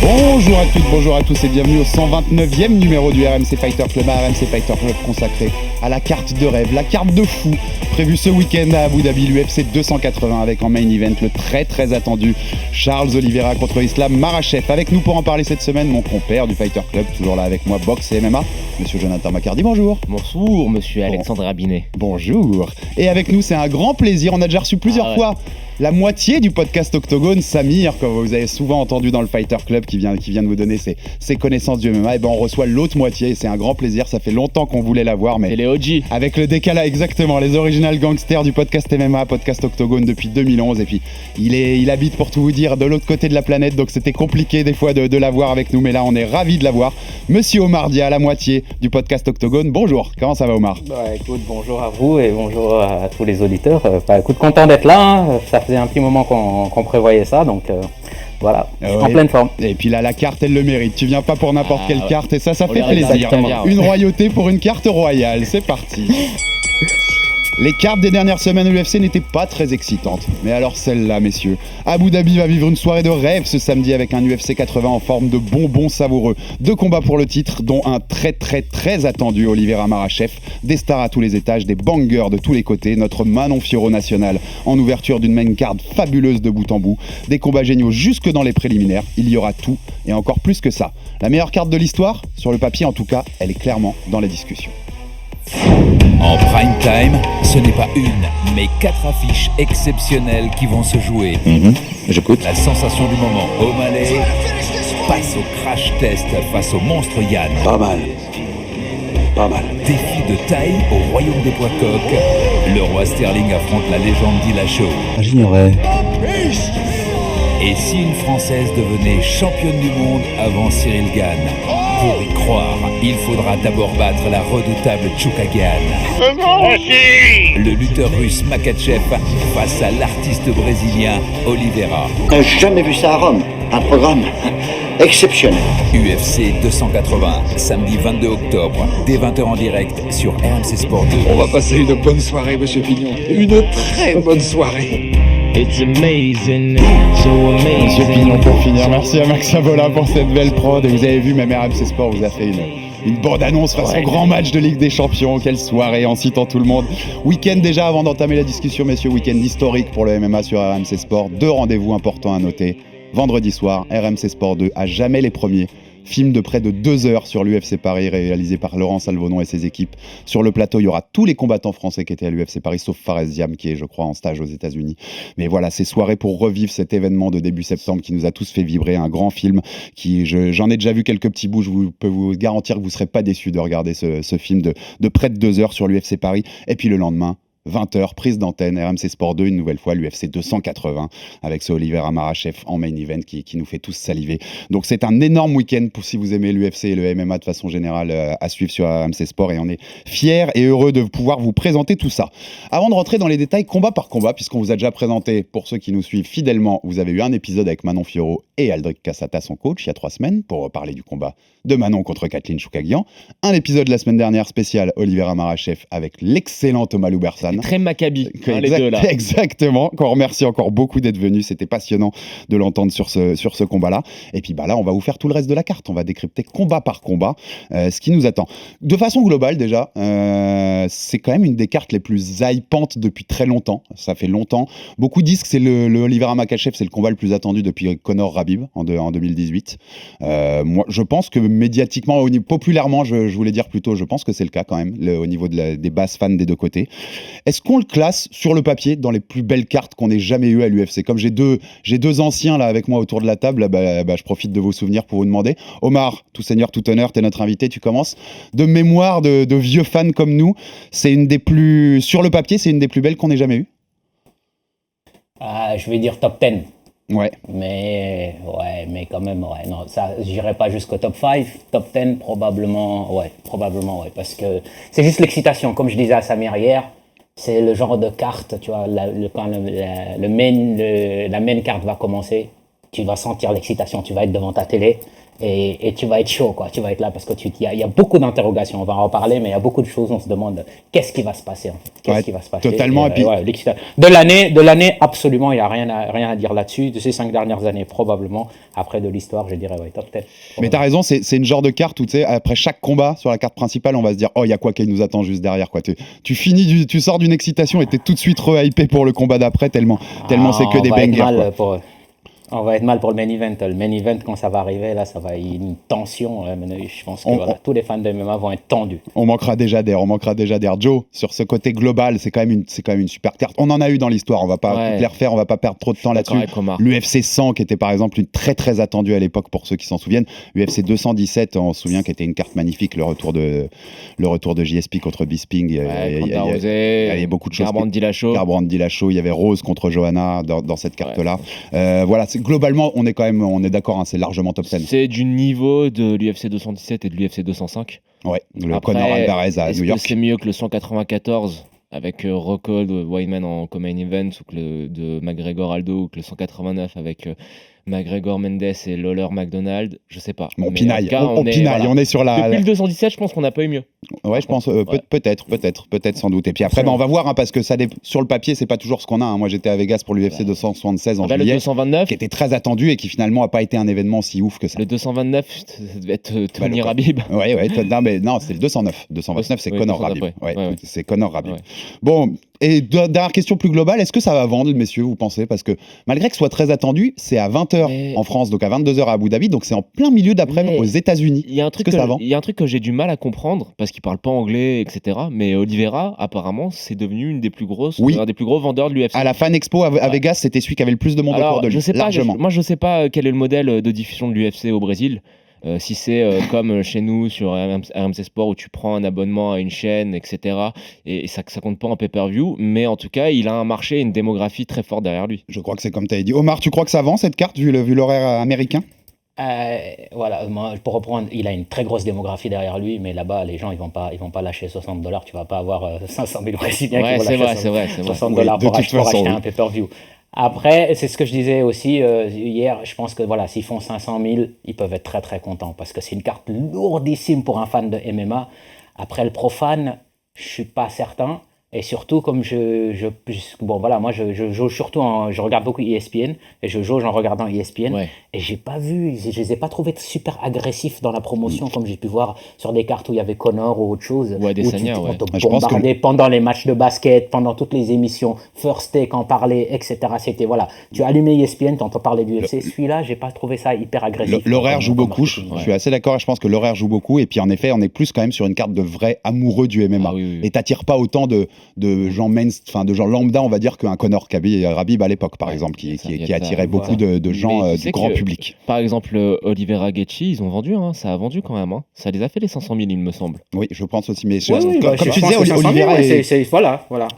Bonjour à toutes, bonjour à tous et bienvenue au 129e numéro du RMC Fighter Club, un RMC Fighter Club consacré à la carte de rêve, la carte de fou, prévue ce week-end à Abu Dhabi, l'UFC 280 avec en main event le très attendu Charles Oliveira contre Islam Makhachev. Avec nous pour en parler cette semaine, mon compère du Fighter Club, toujours là avec moi, boxe et MMA, monsieur Jonathan Macardy, bonjour. Bonjour, monsieur Alexandre Rabinet. Bonjour. Et avec nous, c'est un grand plaisir, on a déjà reçu plusieurs fois la moitié du podcast Octogone, Samir, que vous avez souvent entendu dans le Fighter Club, qui vient de vous donner ses connaissances du MMA. Et ben on reçoit l'autre moitié et c'est un grand plaisir. Ça fait longtemps qu'on voulait la voir, mais c'est les OG. Avec le décalage, exactement, les original gangsters du podcast MMA, podcast Octogone depuis 2011. Et puis il habite, pour tout vous dire, de l'autre côté de la planète, donc c'était compliqué des fois de l'avoir avec nous, mais là on est ravis de l'avoir. Monsieur Omar Dia, la moitié du podcast Octogone. Bonjour, comment ça va Omar ? Écoute, bonjour à vous et bonjour à tous les auditeurs. Écoute, content d'être là, hein. Ça faisait un petit moment qu'on prévoyait ça, donc voilà, en pleine forme. Et puis là, la carte, elle le mérite. Tu viens pas pour n'importe quelle carte et ça fait plaisir. Exactement. Une royauté pour une carte royale, c'est parti. Les cartes des dernières semaines à l'UFC n'étaient pas très excitantes. Mais alors celle-là, messieurs. Abu Dhabi va vivre une soirée de rêve ce samedi avec un UFC 80 en forme de bonbons savoureux. 2 combats pour le titre, dont un très attendu Oliveira Makhachev. Des stars à tous les étages, des bangers de tous les côtés. Notre Manon Fiorot national en ouverture d'une main card fabuleuse de bout en bout. Des combats géniaux jusque dans les préliminaires. Il y aura tout et encore plus que ça. La meilleure carte de l'histoire, sur le papier en tout cas, elle est clairement dans les discussions. En prime time, ce n'est pas une, mais 4 affiches exceptionnelles qui vont se jouer. J'écoute. La sensation du moment, O'Malley passe au crash test face au monstre Yann. Pas mal. Défi de taille au royaume des poids coqs. Le roi Sterling affronte la légende Dillashaw. J'ignorais. Et si une Française devenait championne du monde avant Cyril Gane ? Pour y croire, il faudra d'abord battre la redoutable Chookagian. Le lutteur russe Makhachev face à l'artiste brésilien Oliveira. J'ai jamais vu ça à Rome. Un programme exceptionnel. UFC 280, samedi 22 octobre, dès 20h en direct sur RMC Sport 2. On va passer une bonne soirée, monsieur Pignon. Une très bonne soirée. It's amazing, so amazing. Monsieur Pignon pour finir, merci à Max Avola pour cette belle prod. Et vous avez vu, même RMC Sport vous a fait une bande-annonce face au grand match de Ligue des Champions. Quelle soirée en citant tout le monde. Week-end déjà, avant d'entamer la discussion, messieurs, week-end historique pour le MMA sur RMC Sport. 2 rendez-vous importants à noter. Vendredi soir, RMC Sport 2, à jamais les premiers. Film de près de 2 heures sur l'UFC Paris, réalisé par Laurent Salvonon et ses équipes. Sur le plateau, il y aura tous les combattants français qui étaient à l'UFC Paris, sauf Fares Diam, qui est, je crois, en stage aux États-Unis. Mais voilà, ces soirées pour revivre cet événement de début septembre qui nous a tous fait vibrer. Un grand film qui, j'en ai déjà vu quelques petits bouts. Je peux vous garantir que vous ne serez pas déçus de regarder ce film de près de 2 heures sur l'UFC Paris. Et puis le lendemain, 20h, prise d'antenne, RMC Sport 2, une nouvelle fois, l'UFC 280, avec ce Oliveira Makhachev en main event qui nous fait tous saliver. Donc c'est un énorme week-end pour si vous aimez l'UFC et le MMA de façon générale à suivre sur RMC Sport, et on est fiers et heureux de pouvoir vous présenter tout ça. Avant de rentrer dans les détails combat par combat, puisqu'on vous a déjà présenté, pour ceux qui nous suivent fidèlement, vous avez eu un épisode avec Manon Fiorot et Aldric Cassata, son coach, il y a 3 semaines, pour parler du combat de Manon contre Kathleen Chookagian. Un épisode la semaine dernière spécial Oliveira Makhachev avec l'excellent Thomas Loubersan. Très Maccabi, les deux là. Exactement, qu'on remercie encore beaucoup d'être venu, c'était passionnant de l'entendre sur ce combat-là. Et puis là, on va vous faire tout le reste de la carte, on va décrypter combat par combat ce qui nous attend. De façon globale déjà, c'est quand même une des cartes les plus hypantes depuis très longtemps, ça fait longtemps. Beaucoup disent que c'est le Oliveira Makhachev, c'est le combat le plus attendu depuis Conor Khabib en 2018. Moi, je pense que médiatiquement, populairement, je voulais dire plutôt, je pense que c'est le cas quand même, au niveau des bases fans des deux côtés. Est-ce qu'on le classe sur le papier dans les plus belles cartes qu'on ait jamais eues à l'UFC? Comme j'ai deux anciens là avec moi autour de la table, je profite de vos souvenirs pour vous demander. Omar, tout seigneur, tout honneur, t'es notre invité, tu commences. De mémoire de vieux fans comme nous, c'est une des plus, sur le papier, c'est une des plus belles qu'on ait jamais eues? Je vais dire top 10. Ouais. Mais quand même, non, ça, j'irai pas jusqu'au top 5, top 10, probablement, parce que c'est juste l'excitation, comme je disais à Samir hier, c'est le genre de carte, tu vois, quand la main carte va commencer, tu vas sentir l'excitation, tu vas être devant ta télé et tu vas être chaud, quoi. Tu vas être là parce que il y a beaucoup d'interrogations, on va en reparler, mais il y a beaucoup de choses, on se demande qu'est-ce qui va se passer, en fait. Qu'est-ce qui va se passer. Totalement. Et puis, de l'année, absolument, il n'y a rien à dire là-dessus. De ces 5 dernières années, probablement. Après, de l'histoire, je dirais, top 10. Mais t'as raison, c'est une genre de carte où, tu sais, après chaque combat sur la carte principale, on va se dire, oh, il y a quoi qui nous attend juste derrière, quoi. Tu sors d'une excitation et t'es tout de suite re-hypé pour le combat d'après, tellement c'est que des bangers. On va être mal pour le main event. Le main event, quand ça va arriver, là, ça va y avoir une tension. Je pense que tous les fans de MMA vont être tendus. On manquera déjà d'air. Joe, sur ce côté global, c'est quand même une super carte. On en a eu dans l'histoire. On va pas toutes les refaire. On va pas perdre trop de temps là-dessus. L'UFC 100, qui était par exemple une très très attendue à l'époque pour ceux qui s'en souviennent. UFC 217, on se souvient, qui était une carte magnifique. Le retour de JSP contre Bisping. Il y avait beaucoup de choses. Garbrandt Dillashaw. Il y avait Rose contre Johanna dans cette carte-là. Voilà. Globalement, on est d'accord, hein, c'est largement top 10. C'est du niveau de l'UFC 217 et de l'UFC 205. Ouais, le Conor Alvarez à New York. Est-ce que c'est mieux que le 194 avec Rockhold, Weidman en co-main event, ou que le de McGregor Aldo, ou que le 189 avec McGregor Mendes et Lawler McDonald? Je sais pas. On pinaille, on est sur la... Depuis le 217, je pense qu'on n'a pas eu mieux. Ouais, je pense, peut-être, sans doute. Et puis après, on va voir, hein, parce que sur le papier, c'est pas toujours ce qu'on a. Hein. Moi, j'étais à Vegas pour l'UFC 276 en juillet, le 229, qui était très attendu et qui finalement a pas été un événement si ouf que ça. Le 229, ça devait être Tony Rabib. Non, c'est le 209. 229, c'est Conor Rabib. C'est Conor Rabib. Ouais. Bon, et dernière question plus globale, est-ce que ça va vendre, messieurs, vous pensez? Parce que malgré que ce soit très attendu, c'est à 20h en France, donc à 22h à Abu Dhabi, donc c'est en plein milieu d'après-midi aux États-Unis. Il y a un truc que j'ai du mal à comprendre, parce qu'il parle pas anglais, etc. Mais Oliveira, apparemment, c'est devenu un des plus gros vendeurs de l'UFC. À la Fan Expo à Vegas, c'était celui qui avait le plus de monde autour de lui. Je sais pas quel est le modèle de diffusion de l'UFC au Brésil. Si c'est comme chez nous sur RMC Sport où tu prends un abonnement à une chaîne, etc. Et ça compte pas en pay-per-view, mais en tout cas, il a un marché et une démographie très forte derrière lui. Je crois que c'est comme tu avais dit. Omar, tu crois que ça vend cette carte vu l'horaire américain? Moi, pour reprendre, il a une très grosse démographie derrière lui, mais là-bas, les gens, ils vont pas lâcher $60. Tu vas pas avoir 500 000 Brésiliens qui vont lâcher $60 pour acheter un pay-per-view. Après, c'est ce que je disais aussi hier, je pense que voilà, s'ils font 500 000, ils peuvent être très très contents parce que c'est une carte lourdissime pour un fan de MMA. Après, le profane, je suis pas certain. Et surtout, comme je joue surtout je regarde beaucoup ESPN et je jauge en regardant ESPN. Ouais. Et je les ai pas trouvés super agressifs dans la promotion comme j'ai pu voir sur des cartes où il y avait Conor ou autre chose. Ouais, des Sanya, on te bombardait pendant les matchs de basket, pendant toutes les émissions, First Take en parlait, etc. C'était voilà, tu allumais ESPN, t'entends parler du UFC. Celui-là, j'ai pas trouvé ça hyper agressif. L'horaire joue beaucoup. Je suis assez d'accord. Je pense que l'horaire joue beaucoup. Et puis en effet, on est plus quand même sur une carte de vrais amoureux du MMA. Et t'attires pas autant de gens lambda, on va dire, qu'un Conor Rabib à l'époque, par exemple, qui attirait beaucoup de gens du grand public. Par exemple, Oliveira Gaethje, ils ont vendu, hein, ça a vendu quand même. Hein. Ça les a fait les 500 000, il me semble. Oui, je pense aussi. Mais comme tu disais, Oliveira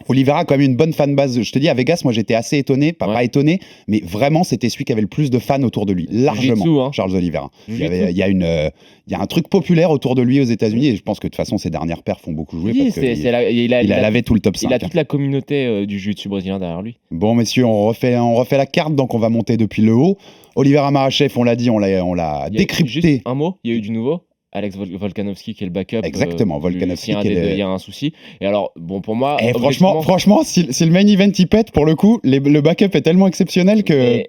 Oliveira a quand même une bonne fanbase. Je te dis, à Vegas, moi j'étais assez étonné, pas étonné, mais vraiment c'était celui qui avait le plus de fans autour de lui, largement. Charles Oliveira. Il y a un truc populaire autour de lui aux États-Unis et je pense que de toute façon ses dernières perfs font beaucoup jouer parce qu'il a lavé tout le top 5. Il a toute la communauté du jiu-jitsu brésilien derrière lui. Bon messieurs, on refait la carte, donc on va monter depuis le haut. Oliveira Makhachev, on l'a dit, on l'a décrypté. Juste un mot, il y a eu du nouveau. Alex Volkanovski qui est le backup. Exactement, Volkanovski. Il y a un souci. Et alors, bon, pour moi. Franchement, si le main event il pète, pour le coup, le backup est tellement exceptionnel que.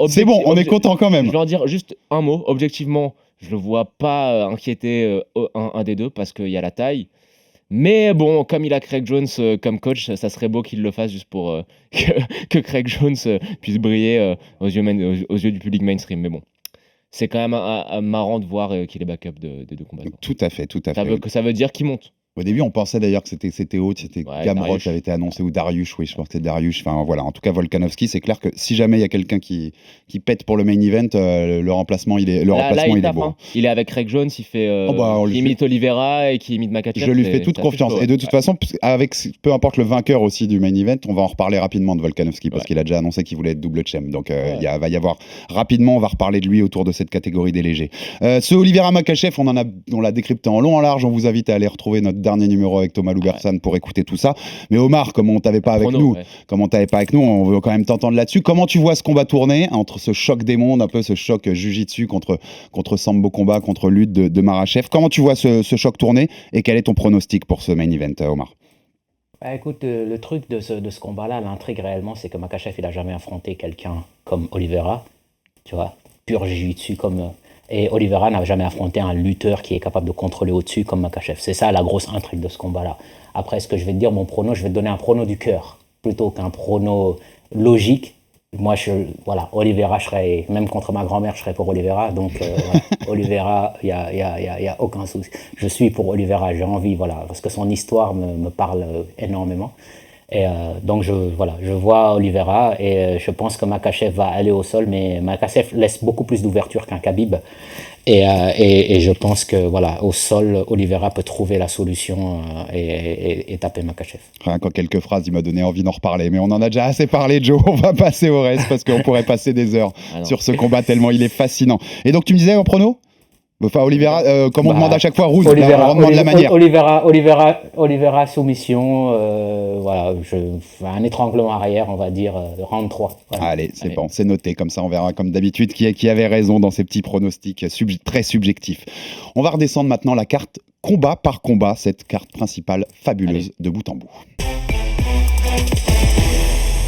C'est bon, on est content quand même. Je vais en dire juste un mot. Objectivement, je le vois pas inquiéter un des deux parce qu'il y a la taille. Mais bon, comme il a Craig Jones comme coach, ça serait beau qu'il le fasse juste pour que Craig Jones puisse briller aux yeux du public mainstream. Mais bon. C'est quand même marrant de voir qu'il est backup des deux combattants. Tout à fait. Ça veut dire qu'il monte. Au début, on pensait d'ailleurs que c'était haut, c'était Gamrot qui avait été annoncé, ou Dariush, oui, je crois que c'était Dariush. Enfin voilà, en tout cas, Volkanovski, c'est clair que si jamais il y a quelqu'un qui pète pour le main event, le remplacement, il est beau. Hein. Il est avec Craig Jones, il fait qui imite Oliveira et qui imite Makhachev. Je lui fais toute confiance. Et de toute façon, peu importe le vainqueur aussi du main event, on va en reparler rapidement de Volkanovski parce qu'il a déjà annoncé qu'il voulait être double champ. Donc il va y avoir rapidement, on va reparler de lui autour de cette catégorie des légers. Ce Oliveira Makhachev, on l'a décrypté en long, en large. On vous invite à aller retrouver notre dernier numéro avec Thomas Loubersan pour écouter tout ça. Mais Omar, comme on t'avait pas avec nous, on veut quand même t'entendre là-dessus. Comment tu vois ce combat tourner entre ce choc des mondes, un peu ce choc jiu-jitsu contre Sambo combat, contre lutte de Makhachev? Comment tu vois ce choc tourner et quel est ton pronostic pour ce main event, Omar? Écoute, le truc de ce combat-là, l'intrigue réellement, c'est que Makhachev, il a jamais affronté quelqu'un comme Oliveira, tu vois, pur jiu-jitsu comme... Et Oliveira n'a jamais affronté un lutteur qui est capable de contrôler au-dessus comme Makhachev. C'est ça la grosse intrigue de ce combat-là. Après, ce que je vais te dire, mon prono, je vais te donner un prono du cœur plutôt qu'un prono logique. Moi, Oliveira, même contre ma grand-mère, je serais pour Oliveira. Donc, Oliveira, il y a aucun souci. Je suis pour Oliveira, j'ai envie, parce que son histoire me parle énormément. Et donc, je vois Oliveira et je pense que Makhachev va aller au sol, mais Makhachev laisse beaucoup plus d'ouverture qu'un Khabib. Et je pense que au sol, Oliveira peut trouver la solution et taper Makhachev. Rien qu'en quelques phrases, il m'a donné envie d'en reparler. Mais on en a déjà assez parlé, Joe. On va passer au reste parce qu'on pourrait passer des heures sur ce combat tellement il est fascinant. Et donc, tu me disais en prono ? Enfin, Oliveira, comme on demande à chaque fois, Rouge, on demande la manière. Oliveira, soumission, un étranglement arrière, on va dire, round 3. Voilà. Allez, c'est bon, c'est noté, comme ça on verra comme d'habitude qui avait raison dans ces petits pronostics très subjectifs. On va redescendre maintenant la carte combat par combat, cette carte principale fabuleuse de bout en bout.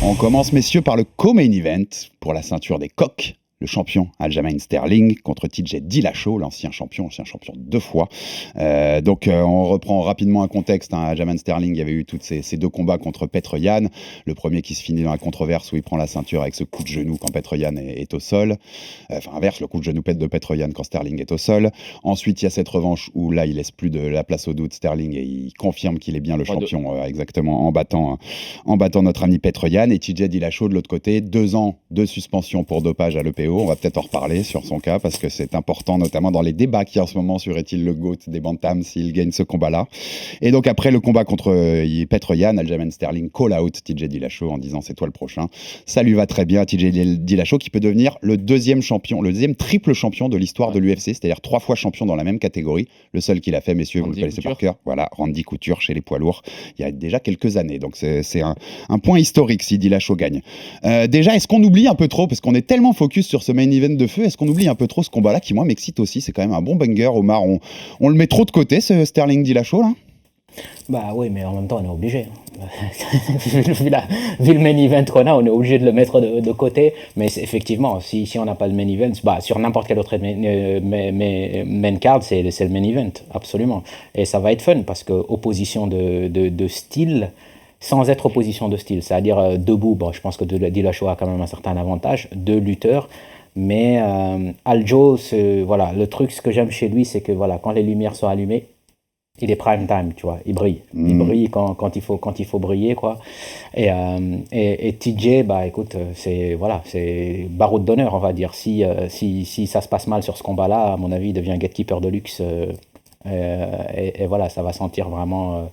On commence, messieurs, par le co-main event pour la ceinture des coqs. Le champion Aljamain Sterling contre TJ Dillashaw, l'ancien champion 2 fois. On reprend rapidement un contexte. Aljamain Sterling, il y avait eu tous ces 2 combats contre Petr Yan. Le premier qui se finit dans la controverse où il prend la ceinture avec ce coup de genou quand Petr Yan est au sol. Inverse, le coup de genou de Petr Yan quand Sterling est au sol. Ensuite, il y a cette revanche où là, il laisse plus de la place au doute Sterling et il confirme qu'il est bien le champion exactement en battant notre ami Petr Yan. Et TJ Dillashaw de l'autre côté, 2 ans de suspension pour dopage à l'EPO. On va peut-être en reparler sur son cas parce que c'est important, notamment dans les débats qu'il y a en ce moment sur est-il le GOAT des bantams s'il gagne ce combat-là. Et donc après le combat contre Petr Yan, Aljamain Sterling call out TJ Dillashaw en disant c'est toi le prochain. Ça lui va très bien à TJ Dillashaw qui peut devenir le deuxième triple champion de l'histoire de l'UFC, c'est-à-dire 3 fois champion dans la même catégorie. Le seul qu'il a fait, messieurs, vous le connaissez par cœur. Voilà, Randy Couture chez les poids lourds il y a déjà quelques années. Donc c'est un point historique si Dillashaw gagne. Déjà, est-ce qu'on oublie un peu trop, parce qu'on est tellement focus sur ce main event de feu, est-ce qu'on oublie un peu trop ce combat-là qui, moi, m'excite aussi? C'est quand même un bon banger, Omar. On le met trop de côté, ce Sterling Dillashaw, là? Oui, mais en même temps, on est obligé. Vu le main event qu'on a, on est obligé de le mettre de côté. Mais effectivement, si on n'a pas le main event, sur n'importe quel autre main card, c'est le main event, absolument. Et ça va être fun parce que opposition de style, sans être opposition de style, c'est-à-dire debout, je pense que Dillashaw a quand même un certain avantage, 2 lutteurs. Mais Aljo, le truc, ce que j'aime chez lui, c'est que quand les lumières sont allumées, il est prime time, tu vois, il brille. Il brille quand il faut briller, quoi. Et TJ, écoute, c'est baroud d'honneur, on va dire. Si ça se passe mal sur ce combat-là, à mon avis, il devient gatekeeper de luxe. Et ça va sentir vraiment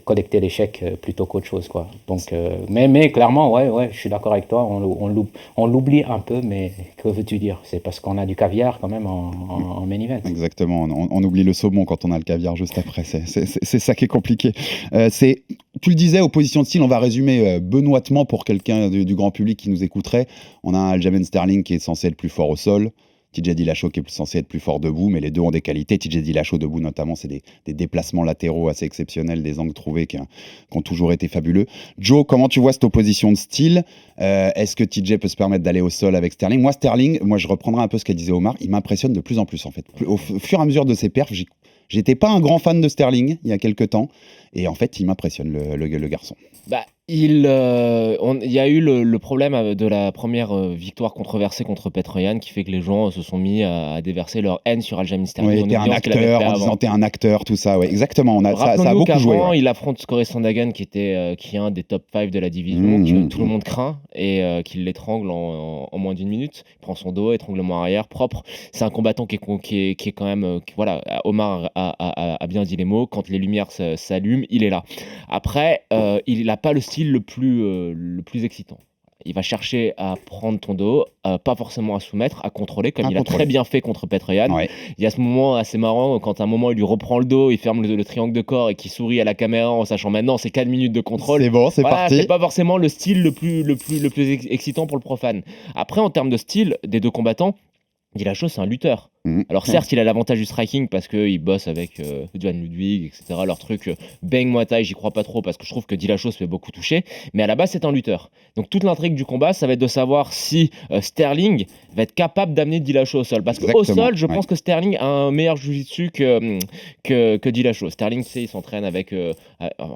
collecter l'échec plutôt qu'autre chose, quoi. Donc, mais clairement, je suis d'accord avec toi, on l'oublie un peu, mais que veux-tu dire? C'est parce qu'on a du caviar quand même en main event. Exactement, on oublie le saumon quand on a le caviar juste après, c'est ça qui est compliqué. Tu le disais, opposition de style, on va résumer benoîtement pour quelqu'un du grand public qui nous écouterait. On a un Aljamain Sterling qui est censé être plus fort au sol, TJ Dillashaw qui est censé être plus fort debout, mais les deux ont des qualités. TJ Dillashaw debout notamment, c'est des déplacements latéraux assez exceptionnels, des angles trouvés qui ont toujours été fabuleux. Joe, comment tu vois cette opposition de style? Est-ce que TJ peut se permettre d'aller au sol avec Sterling? Moi, Sterling, je reprendrai un peu ce qu'a disait Omar, il m'impressionne de plus en plus en fait. Au fur et à mesure de ses perfs, j'étais pas un grand fan de Sterling il y a quelques temps, et en fait, il m'impressionne le garçon. Il y a eu le problème de la première victoire controversée contre Petr Yan qui fait que les gens se sont mis à déverser leur haine sur Aljamain Sterling. Oui, t'es un acteur, en disant t'es un acteur, tout ça, ouais, exactement. Ça a beaucoup joué. Ouais. Il affronte Corey Sandhagen qui est un des top 5 de la division, que tout le monde craint et qu'il l'étrangle en moins d'1 minute. Il prend son dos, étranglement arrière, propre. C'est un combattant qui est quand même... Omar a bien dit les mots. Quand les lumières s'allument, il est là. Après, il n'a pas le style le plus excitant. il va chercher à prendre ton dos, pas forcément à soumettre, à contrôler, comme il a très bien fait contre Petr Yan. Ouais. Il y a ce moment assez marrant, quand à un moment il lui reprend le dos, il ferme le triangle de corps et qu'il sourit à la caméra en sachant maintenant c'est 4 minutes de contrôle. C'est bon, c'est parti. C'est pas forcément le style le plus excitant pour le profane. Après, en termes de style des deux combattants, Dillashaw, c'est un lutteur. Alors certes, il a l'avantage du striking parce qu'il bosse avec Jan Ludwig, etc. Leur truc bang Muay Thai, j'y crois pas trop parce que je trouve que Dillashaw se fait beaucoup toucher. Mais à la base, c'est un lutteur. Donc toute l'intrigue du combat, ça va être de savoir si Sterling va être capable d'amener Dillashaw au sol. Parce qu'au sol, je pense que Sterling a un meilleur jiu-jitsu que Dillashaw. Sterling, tu sais, il s'entraîne avec,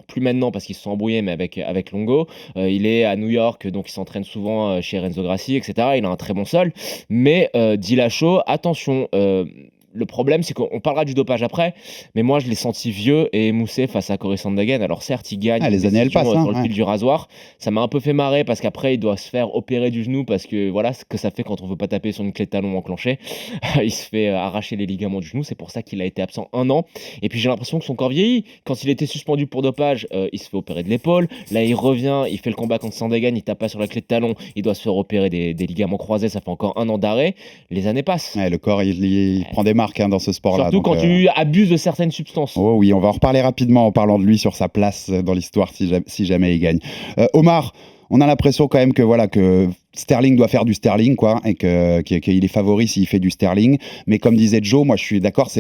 plus maintenant parce qu'ils se sont embrouillés, mais avec Longo. Il est à New York, donc il s'entraîne souvent chez Renzo Gracie, etc. Il a un très bon sol. Mais Dillashaw, attention, le problème, c'est qu'on parlera du dopage après, mais moi, je l'ai senti vieux et émoussé face à Cory Sandhagen. Alors certes, il gagne les années, elles passent, sur le fil du rasoir. Ça m'a un peu fait marrer parce qu'après, il doit se faire opérer du genou parce que voilà ce que ça fait quand on veut pas taper sur une clé de talon enclenchée. Il se fait arracher les ligaments du genou. C'est pour ça qu'il a été absent 1 an. Et puis j'ai l'impression que son corps vieillit. Quand il était suspendu pour dopage, il se fait opérer de l'épaule. Là, il revient, il fait le combat contre Sandhagen, il tape pas sur la clé de talon. Il doit se faire opérer des ligaments croisés. Ça fait encore 1 an d'arrêt. Les années passent. Le corps, il prend des marques dans ce sport-là. Surtout quand tu abuses de certaines substances. Oh oui, on va en reparler rapidement en parlant de lui sur sa place dans l'histoire si jamais il gagne. Omar, on a l'impression quand même que Sterling doit faire du Sterling, quoi, et qu'il est favori s'il fait du Sterling. Mais comme disait Joe, moi je suis d'accord,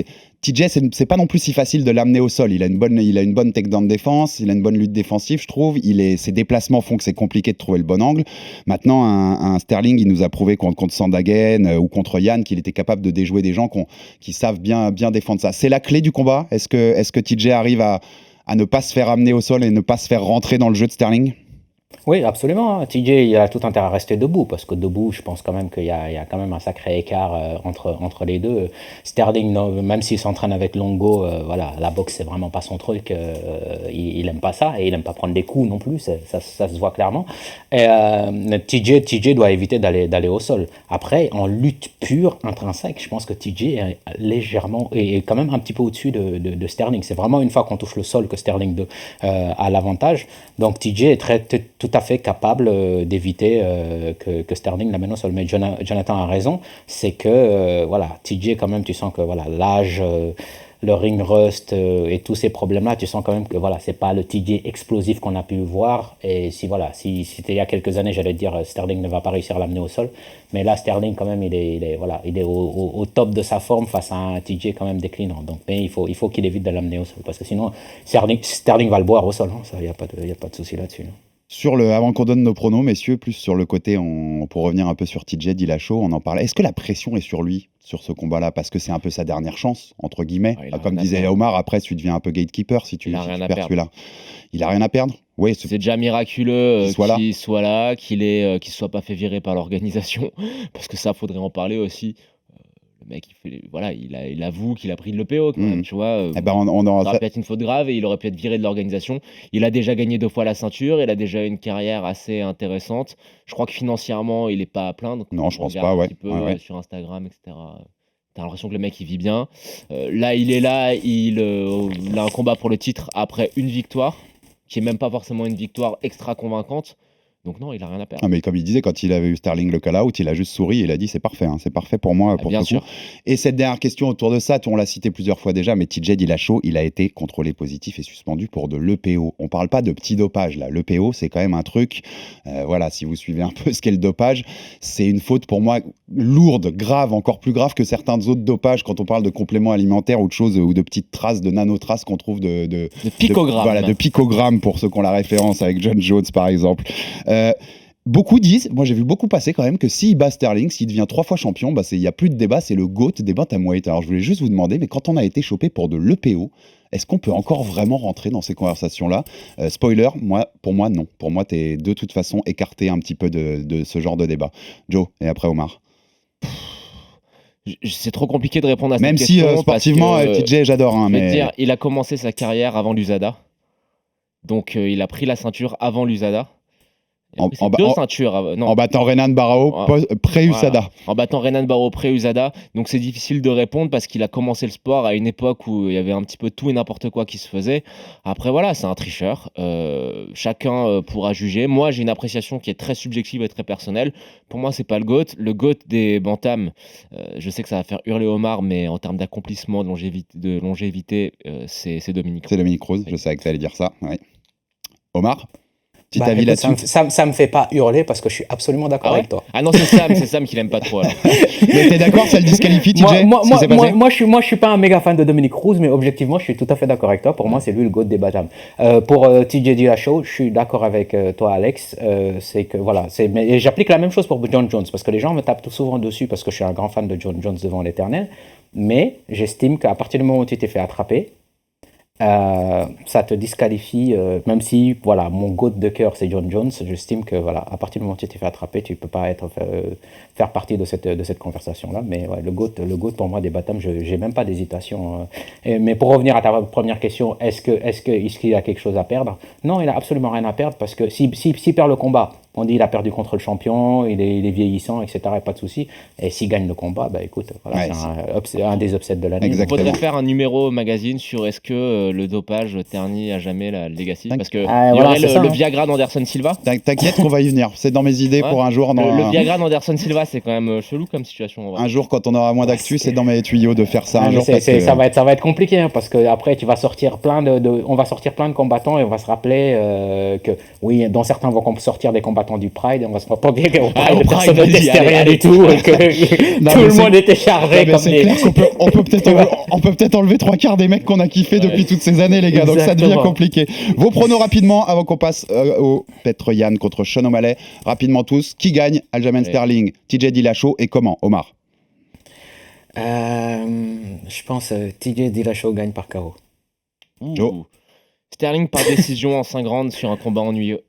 TJ, c'est pas non plus si facile de l'amener au sol. Il a une bonne takedown de défense, il a une bonne lutte défensive, je trouve. Ses déplacements font que c'est compliqué de trouver le bon angle. Maintenant, un Sterling, il nous a prouvé contre Sandhagen ou contre Yan qu'il était capable de déjouer des gens qui savent bien défendre ça. C'est la clé du combat. Est-ce que TJ arrive à ne pas se faire amener au sol et ne pas se faire rentrer dans le jeu de Sterling ? Oui, absolument. TJ, il a tout intérêt à rester debout, parce que debout, je pense quand même qu'il y a quand même un sacré écart entre les deux. Sterling, même s'il s'entraîne avec Longo, la boxe, c'est vraiment pas son truc. Il aime pas ça, et il aime pas prendre des coups non plus, ça se voit clairement. Et TJ doit éviter d'aller au sol. Après, en lutte pure, intrinsèque, je pense que TJ est légèrement, et quand même un petit peu au-dessus de Sterling. C'est vraiment une fois qu'on touche le sol que Sterling a l'avantage. Donc TJ est tout à fait capable d'éviter que Sterling l'amène au sol. Mais Jonathan a raison, c'est que TJ quand même, tu sens que l'âge, le ring rust et tous ces problèmes-là, tu sens quand même que c'est pas le TJ explosif qu'on a pu voir. Et si c'était il y a quelques années, j'allais dire Sterling ne va pas réussir à l'amener au sol. Mais là, Sterling quand même, il est au top de sa forme face à un TJ quand même déclinant. Donc, mais il faut qu'il évite de l'amener au sol, parce que sinon Sterling va le boire au sol. Hein. Ça, il y a pas de souci là-dessus. Hein. Avant qu'on donne nos pronos, messieurs, plus sur le côté, pour revenir un peu sur TJ Dillashaw, on en parlait. Est-ce que la pression est sur lui, sur ce combat-là, parce que c'est un peu sa dernière chance, entre guillemets. Comme disait Omar, après tu deviens un peu gatekeeper si tu perds celui-là. Il a rien à perdre. Oui, c'est déjà miraculeux qu'il soit là, qu'il soit pas fait virer par l'organisation, parce que ça, faudrait en parler aussi. Le mec, il avoue qu'il a pris de l'EPO, quand même, tu vois. Ça aurait pu être une faute grave et il aurait pu être viré de l'organisation. Il a déjà gagné 2 fois la ceinture, il a déjà une carrière assez intéressante. Je crois que financièrement, il n'est pas à plaindre. Non, je pense pas, un petit peu sur Instagram, etc. T'as l'impression que le mec, il vit bien. Là, il est là, il a un combat pour le titre après une victoire, qui est même pas forcément une victoire extra convaincante. Donc non, il a rien à perdre. Ah, mais comme il disait, quand il avait eu Sterling le call-out, il a juste souri et il a dit c'est parfait pour moi. Pour bien sûr. Coup. Et cette dernière question autour de ça, on l'a cité plusieurs fois déjà, mais TJ Dillashaw, il a été contrôlé positif et suspendu pour de l'EPO. On parle pas de petit dopage là. L'EPO, c'est quand même un truc. Si vous suivez un peu ce qu'est le dopage, c'est une faute pour moi lourde, grave, encore plus grave que certains autres dopages quand on parle de compléments alimentaires ou de choses ou de petites traces, de nanotraces qu'on trouve de picogrammes. De picogrammes pour ceux qui ont la référence avec John Jones par exemple. Beaucoup disent, moi j'ai vu beaucoup passer quand même, que s'il bat Sterling, s'il devient 3 fois champion, il n'y a plus de débat, c'est le GOAT des bantamweight. Alors je voulais juste vous demander, mais quand on a été chopé pour de l'EPO, est-ce qu'on peut encore vraiment rentrer dans ces conversations-là ? Spoiler, pour moi non. Pour moi, tu es de toute façon écarté un petit peu de ce genre de débat. Joe, et après Omar. C'est trop compliqué de répondre à cette question. Même si sportivement, TJ, j'adore. Je vais te dire, il a commencé sa carrière avant l'USADA. Donc il a pris la ceinture avant l'USADA. Deux ceintures. En battant Renan Barao pré-USADA. Voilà. En battant Renan Barao pré-USADA. Donc c'est difficile de répondre parce qu'il a commencé le sport à une époque où il y avait un petit peu tout et n'importe quoi qui se faisait. Après voilà, c'est un tricheur. Chacun pourra juger. Moi j'ai une appréciation qui est très subjective et très personnelle. Pour moi c'est pas le GOAT. Le GOAT des bantams, je sais que ça va faire hurler Omar, mais en termes d'accomplissement, de longévité, c'est Dominique Cruz. C'est Dominique Cruz, je savais que tu allais dire ça. Ouais. Omar, petit avis là-dessus. Ça me fait pas hurler parce que je suis absolument d'accord avec toi. Ah non, c'est Sam qui l'aime pas trop. Alors. Mais t'es d'accord, ça le disqualifie, TJ? Moi, je suis pas un méga fan de Dominique Cruz, mais objectivement, je suis tout à fait d'accord avec toi. Pour moi, c'est lui le GOAT des bantams. Pour TJ Dillashaw, je suis d'accord avec toi, Alex. C'est que voilà, mais j'applique la même chose pour John Jones parce que les gens me tapent tout souvent dessus parce que je suis un grand fan de John Jones devant l'éternel. Mais j'estime qu'à partir du moment où tu t'es fait attraper, ça te disqualifie, même si voilà, mon GOAT de cœur c'est John Jones, j'estime que voilà, à partir du moment où tu t'es fait attraper, tu peux pas faire partie de cette conversation là. Mais ouais, le GOAT pour moi des bantams, j'ai même pas d'hésitation. Mais pour revenir à ta première question, est-ce qu'il a quelque chose à perdre? Non, il a absolument rien à perdre parce que s'il perd le combat, on dit il a perdu contre le champion, il est vieillissant, etc. Et pas de souci. Et s'il gagne le combat, bah écoute, voilà, c'est un des upsets de l'année. Il faudrait faire un numéro magazine sur est-ce que le dopage ternit à jamais la legacy, parce que il y aurait le Viagra d'Anderson Silva. T'inquiète qu'on va y venir. C'est dans mes idées pour un jour. Le Viagra d'Anderson Silva, c'est quand même chelou comme situation. Un jour, quand on aura moins d'actu, c'est dans mes tuyaux de faire ça un jour. Ça va être compliqué hein, parce que après tu vas sortir on va sortir plein de combattants et on va se rappeler que oui, dont certains vont sortir des combattants du Pride et on va se rappeler qu'au Pride personne ne testait rien du tout et que tout le monde était chargé comme des... C'est clair qu'on peut peut-être enlever 3/4 des mecs qu'on a kiffé depuis toutes ces années, les gars. Donc ça devient compliqué. Vos pronos rapidement avant qu'on passe au Petr Yan contre Sean O'Malley. Rapidement tous. Qui gagne? Aljamain Sterling, TJ Dillashaw et comment? Omar? Je pense TJ Dillashaw gagne par KO. Joe? Sterling par décision en 5 rounds sur un combat ennuyeux.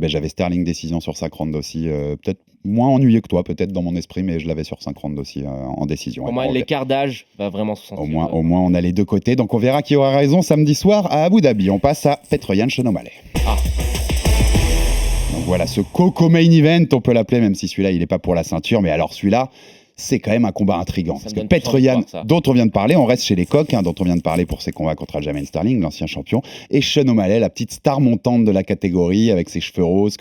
J'avais Sterling décision sur 5 rounds aussi. Peut-être moins ennuyeux que toi, peut-être dans mon esprit, mais je l'avais sur 5 rounds aussi en décision. Pour moi, l'écart d'âge va vraiment se sentir. Au moins, on a les deux côtés. Donc, on verra qui aura raison samedi soir à Abu Dhabi. On passe à Petr Yan, Sean O'Malley. Donc, voilà, ce Coco Main Event, on peut l'appeler, même si celui-là, il n'est pas pour la ceinture. Mais alors, celui-là, c'est quand même un combat intriguant. Parce que Petr Yan, dont on vient de parler, on reste chez les coqs, dont on vient de parler pour ses combats contre Aljamain Sterling, l'ancien champion, et Sean O'Malley, la petite star montante de la catégorie, avec ses cheveux roses,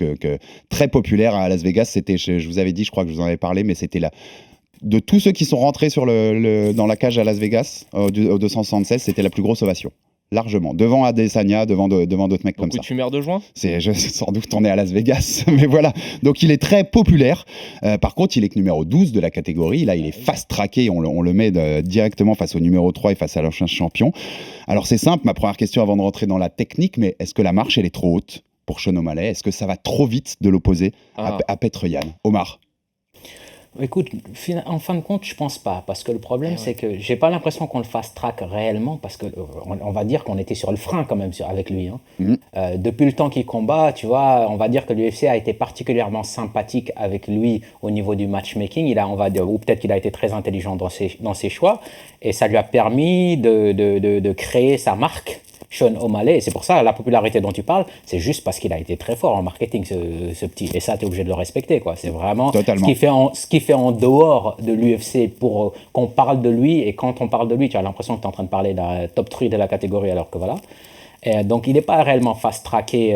très populaire à Las Vegas. C'était, je vous avais dit, je crois que je vous en avais parlé, mais c'était de tous ceux qui sont rentrés dans la cage à Las Vegas, au 276, c'était la plus grosse ovation. Largement, devant Adesanya, devant d'autres mecs comme ça. Beaucoup de fumeurs de joint. Sans doute on est à Las Vegas, mais voilà. Donc il est très populaire. Par contre, il est que numéro 12 de la catégorie. Là, il est fast-tracké. On le met directement face au numéro 3 et face à l'ancien champion. Alors c'est simple, ma première question avant de rentrer dans la technique, mais est-ce que la marche, elle est trop haute pour Sean O'Malley? Est-ce que ça va trop vite de l'opposer à Petr Yan? Omar? Écoute, en fin de compte, je pense pas, parce que le problème, c'est que j'ai pas l'impression qu'on le fast-track réellement, parce que on va dire qu'on était sur le frein quand même avec lui. Hein. Depuis le temps qu'il combat, tu vois, on va dire que l'UFC a été particulièrement sympathique avec lui au niveau du matchmaking. Ou peut-être qu'il a été très intelligent dans ses choix, et ça lui a permis de créer sa marque. Sean O'Malley, et c'est pour ça la popularité dont tu parles, c'est juste parce qu'il a été très fort en marketing, ce petit, et ça tu es obligé de le respecter, quoi. C'est vraiment ce qui fait en dehors de l'UFC pour qu'on parle de lui, et quand on parle de lui, tu as l'impression que tu es en train de parler d'un top 3 de la catégorie, alors que voilà. Donc il n'est pas réellement fast-tracké,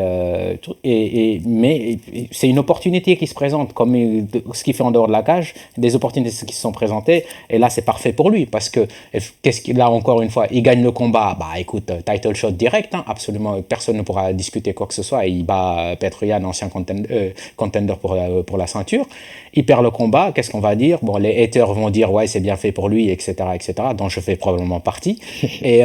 mais c'est une opportunité qui se présente, comme ce qu'il fait en dehors de la cage, des opportunités qui se sont présentées, et là c'est parfait pour lui, parce que là encore une fois, il gagne le combat, écoute, title shot direct, hein, absolument personne ne pourra discuter quoi que ce soit, et il bat Petr Yan, ancien contender pour la ceinture. Il perd le combat, qu'est-ce qu'on va dire? Bon, les haters vont dire ouais c'est bien fait pour lui, etc., dont je fais probablement partie, et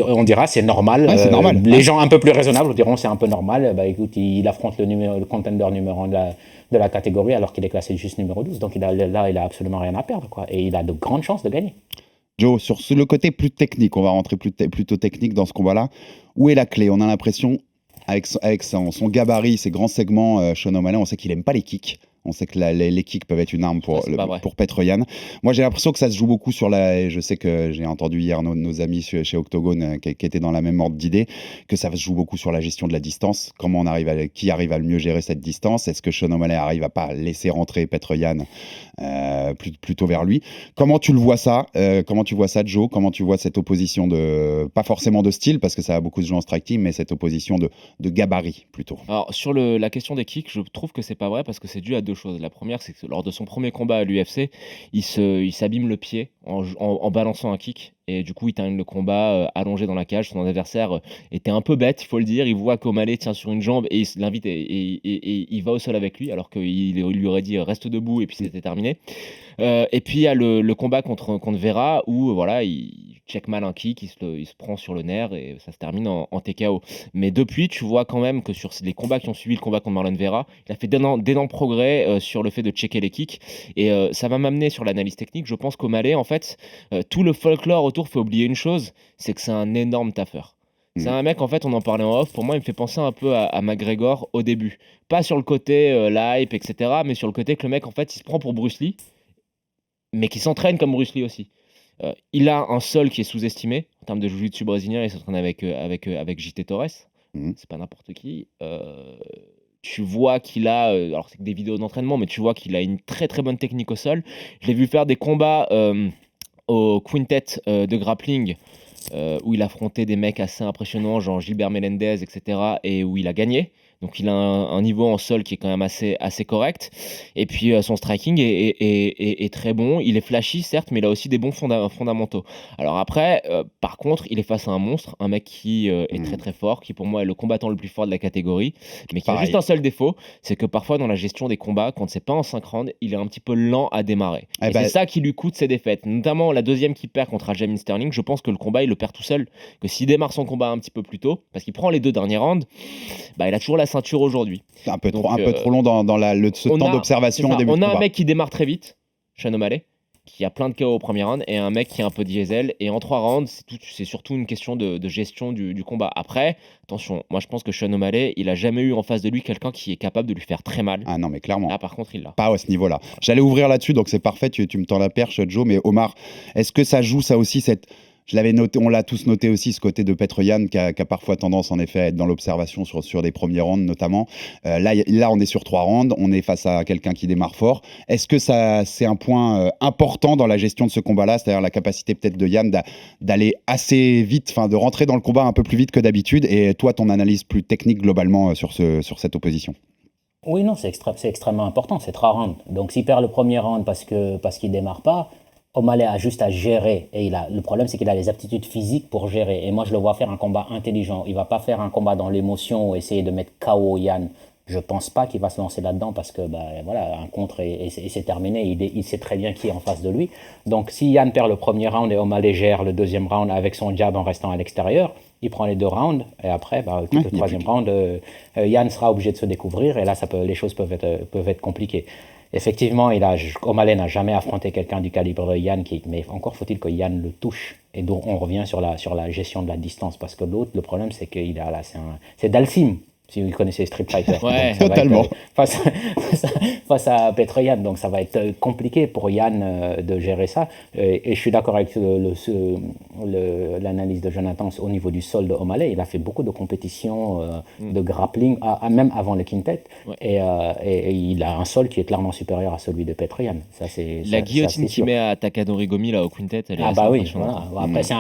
on dira c'est normal. C'est normal. Les gens un peu plus raisonnables diront c'est un peu normal. Écoute, il affronte le contender numéro 1 de la catégorie alors qu'il est classé juste numéro 12. Donc il a absolument rien à perdre, quoi. Et il a de grandes chances de gagner. Joe, sur le côté plus technique, on va rentrer plutôt technique dans ce combat-là. Où est la clé? On a l'impression, avec son gabarit, ses grands segments, Sean O'Malley, on sait qu'il n'aime pas les kicks. On sait que les kicks peuvent être une arme pour Petr Yan. Moi, j'ai l'impression que ça se joue beaucoup sur et je sais que j'ai entendu hier nos amis chez Octogone qui étaient dans la même ordre d'idée, que ça se joue beaucoup sur la gestion de la distance. Comment qui arrive à le mieux gérer cette distance? Est-ce que Sean O'Malley arrive à pas laisser rentrer Petr Yan plutôt vers lui? Comment tu le vois ça? Comment tu vois ça, Joe? Comment tu vois cette opposition pas forcément de style, parce que ça a beaucoup de gens en strike team, mais cette opposition de gabarit plutôt? Alors, sur la question des kicks, je trouve que c'est pas vrai parce que c'est dû à deux choses. La première, c'est que lors de son premier combat à l'UFC, il s'abîme le pied en balançant un kick. Et du coup, il termine le combat allongé dans la cage. Son adversaire était un peu bête, il faut le dire. Il voit qu'O'Malley tient sur une jambe et il l'invite et il va au sol avec lui, alors qu'il lui aurait dit reste debout et puis c'était terminé. Et puis il y a le combat contre Vera où voilà, il check mal un kick, il se prend sur le nerf et ça se termine en TKO. Mais depuis, tu vois quand même que sur les combats qui ont suivi le combat contre Marlon Vera, il a fait d'énormes progrès sur le fait de checker les kicks. Et ça va m'amener sur l'analyse technique. Je pense qu'O'Malley, en fait, tout le folklore autour fait oublier une chose, c'est que c'est un énorme taffeur. C'est un mec, en fait, on en parlait en off, pour moi, il me fait penser un peu à McGregor au début. Pas sur le côté l'hype, etc., mais sur le côté que le mec, en fait, il se prend pour Bruce Lee, mais qui s'entraîne comme Bruce Lee aussi. Il a un sol qui est sous-estimé, en termes de jiu-jitsu brésilien, il s'entraîne avec JT Torres, c'est pas n'importe qui. Tu vois qu'il a, alors c'est que des vidéos d'entraînement, mais tu vois qu'il a une très très bonne technique au sol. Je l'ai vu faire des combats au quintet de grappling, où il affrontait des mecs assez impressionnants, genre Gilbert Melendez, etc., et où il a gagné. Donc il a un niveau en sol qui est quand même assez correct. Et puis son striking est très bon. Il est flashy, certes, mais il a aussi des bons fondamentaux. Alors après, par contre, il est face à un monstre, un mec qui est très très fort, qui pour moi est le combattant le plus fort de la catégorie, mais qui a juste un seul défaut, c'est que parfois dans la gestion des combats, quand c'est pas en 5 rounds, il est un petit peu lent à démarrer. Et c'est ça qui lui coûte ses défaites. Notamment la deuxième qu'il perd contre Aljamain Sterling, je pense que le combat, il le perd tout seul. Que s'il démarre son combat un petit peu plus tôt, parce qu'il prend les 2 derniers rounds, bah, il a toujours la ceinture aujourd'hui. C'est un peu trop long dans ce temps d'observation au début on de a combat. Un mec qui démarre très vite, Sean O'Malley, qui a plein de KO au premier round, et un mec qui est un peu diesel. Et en 3 rounds, c'est surtout une question de gestion du combat. Après, attention, moi je pense que Sean O'Malley, il a jamais eu en face de lui quelqu'un qui est capable de lui faire très mal. Ah non, mais clairement. Là, par contre, il l'a. Pas à ce niveau-là. J'allais ouvrir là-dessus, donc c'est parfait, tu me tends la perche, Joe. Mais Omar, est-ce que ça joue ça aussi Je l'avais noté, on l'a tous noté aussi, ce côté de Petr Yan qui a parfois tendance en effet à être dans l'observation sur des premiers rounds notamment. Là, on est sur 3 rounds, on est face à quelqu'un qui démarre fort. Est-ce que c'est un point important dans la gestion de ce combat-là, c'est-à-dire la capacité peut-être de Yan d'aller assez vite, de rentrer dans le combat un peu plus vite que d'habitude? Et toi, ton analyse plus technique globalement sur cette opposition? Oui, non, c'est extrêmement important, c'est 3 rounds. Donc s'il perd le premier round parce qu'il démarre pas, O'Malley a juste à gérer, et le problème c'est qu'il a les aptitudes physiques pour gérer, et moi je le vois faire un combat intelligent. Il va pas faire un combat dans l'émotion ou essayer de mettre KO Yan. Je pense pas qu'il va se lancer là-dedans parce que voilà, un contre et c'est terminé, il sait très bien qui est en face de lui. Donc si Yan perd le premier round et O'Malley gère le deuxième round avec son jab en restant à l'extérieur, il prend les 2 rounds et après le troisième round, Yan sera obligé de se découvrir, et là les choses peuvent être compliquées. Effectivement, O'Malley n'a jamais affronté quelqu'un du calibre de Yan, mais encore faut-il que Yan le touche. Et donc on revient sur la gestion de la distance, parce que l'autre, le problème c'est qu'il a là, c'est Dalsim, si vous connaissez Street Fighter. Ouais, totalement. Face à Petr Yan, donc ça va être compliqué pour Yan de gérer ça. Et je suis d'accord avec l'analyse de Jonathan au niveau du sol de O'Malley. Il a fait beaucoup de compétitions de grappling, même avant le quintet, et il a un sol qui est clairement supérieur à celui de Petr Yan. La guillotine qu'il met à Takadori Gomi là au quintet, elle est assez impressionnante. Voilà. Après c'est